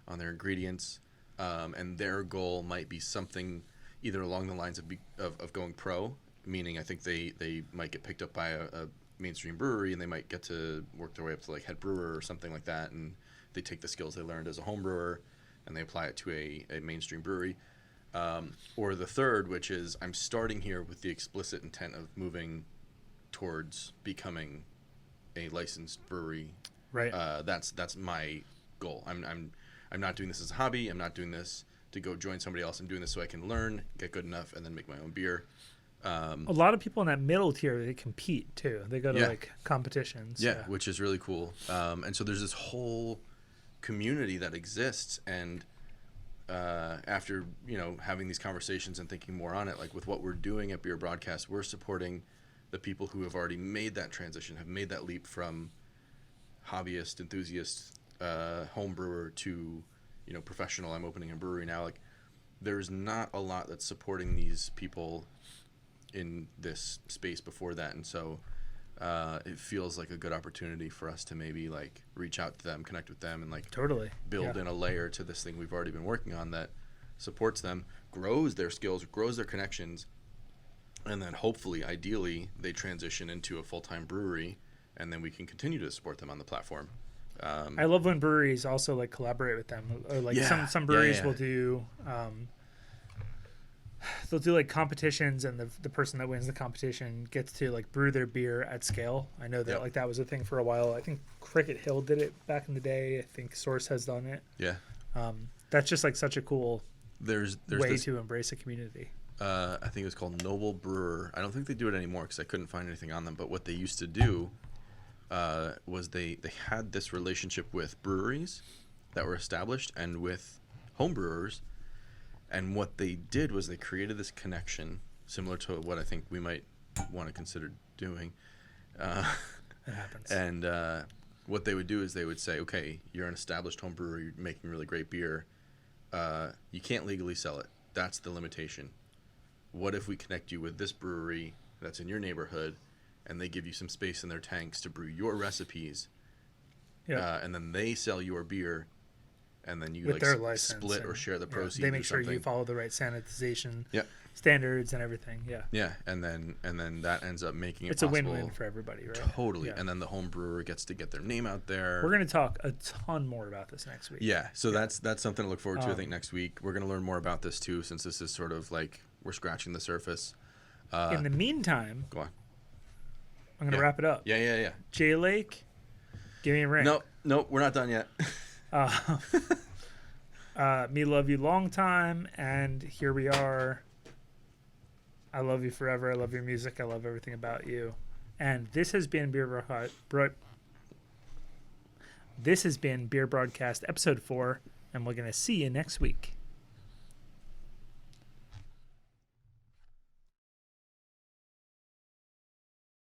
on their ingredients, and their goal might be something either along the lines of going pro, meaning I think they might get picked up by a mainstream brewery, and they might get to work their way up to like head brewer or something like that, and they take the skills they learned as a home brewer and they apply it to a mainstream brewery. Or the third, which is I'm starting here with the explicit intent of moving towards becoming a licensed brewery. Right. That's my goal. I'm not doing this as a hobby. I'm not doing this to go join somebody else. I'm doing this so I can learn, get good enough, and then make my own beer. A lot of people in that middle tier, they compete too. They go to Yeah. like competitions. Yeah, which is really cool. And so there's this whole community that exists, and after having these conversations and thinking more on it, like with what we're doing at Beer Broadcast, we're supporting the people who have already made that transition, have made that leap from hobbyist, enthusiast, home brewer to professional. I'm opening a brewery now. Like, there's not a lot that's supporting these people in this space before that, and so it feels like a good opportunity for us to maybe like reach out to them, connect with them, and like Totally. build in a layer to this thing we've already been working on that supports them, grows their skills, grows their connections, and then hopefully, ideally, they transition into a full-time brewery, and then we can continue to support them on the platform. I love when breweries also like collaborate with them, or like Yeah. some breweries Yeah. will do they'll do like competitions, and the person that wins the competition gets to like brew their beer at scale. I know that Yep. like that was a thing for a while. I think Cricket Hill did it back in the day. I think Source has done it. Yeah. That's just like such a cool There's way this, to embrace a community. I think it was called Noble Brewer. I don't think they do it anymore because I couldn't find anything on them. But what they used to do was they had this relationship with breweries that were established and with home brewers. And what they did was they created this connection similar to what I think we might want to consider doing. It happens. And what they would do is they would say, okay, you're an established home brewer, you're making really great beer. You can't legally sell it. That's the limitation. What if we connect you with this brewery that's in your neighborhood, and they give you some space in their tanks to brew your recipes, and then they sell your beer, and then you With like their license split or and, share the proceeds. they make or sure you something. follow the right sanitization Yep. standards and everything. Yeah. Yeah, and then that ends up making it It's a possible. win-win for everybody, right? Totally. Yeah. And then the home brewer gets to get their name out there. We're going to talk a ton more about this next week. Yeah, so that's something to look forward to. I think next week we're going to learn more about this too, since this is sort of like we're scratching the surface. In the meantime, Go on. I'm going to Yeah. wrap it up. Yeah. J Lake, give me a ring. Nope, we're not done yet. Me love you long time, and here we are. I love you forever. I love your music. I love everything about you. And this has been Beer Broadcast episode 4, and we're going to see you next week.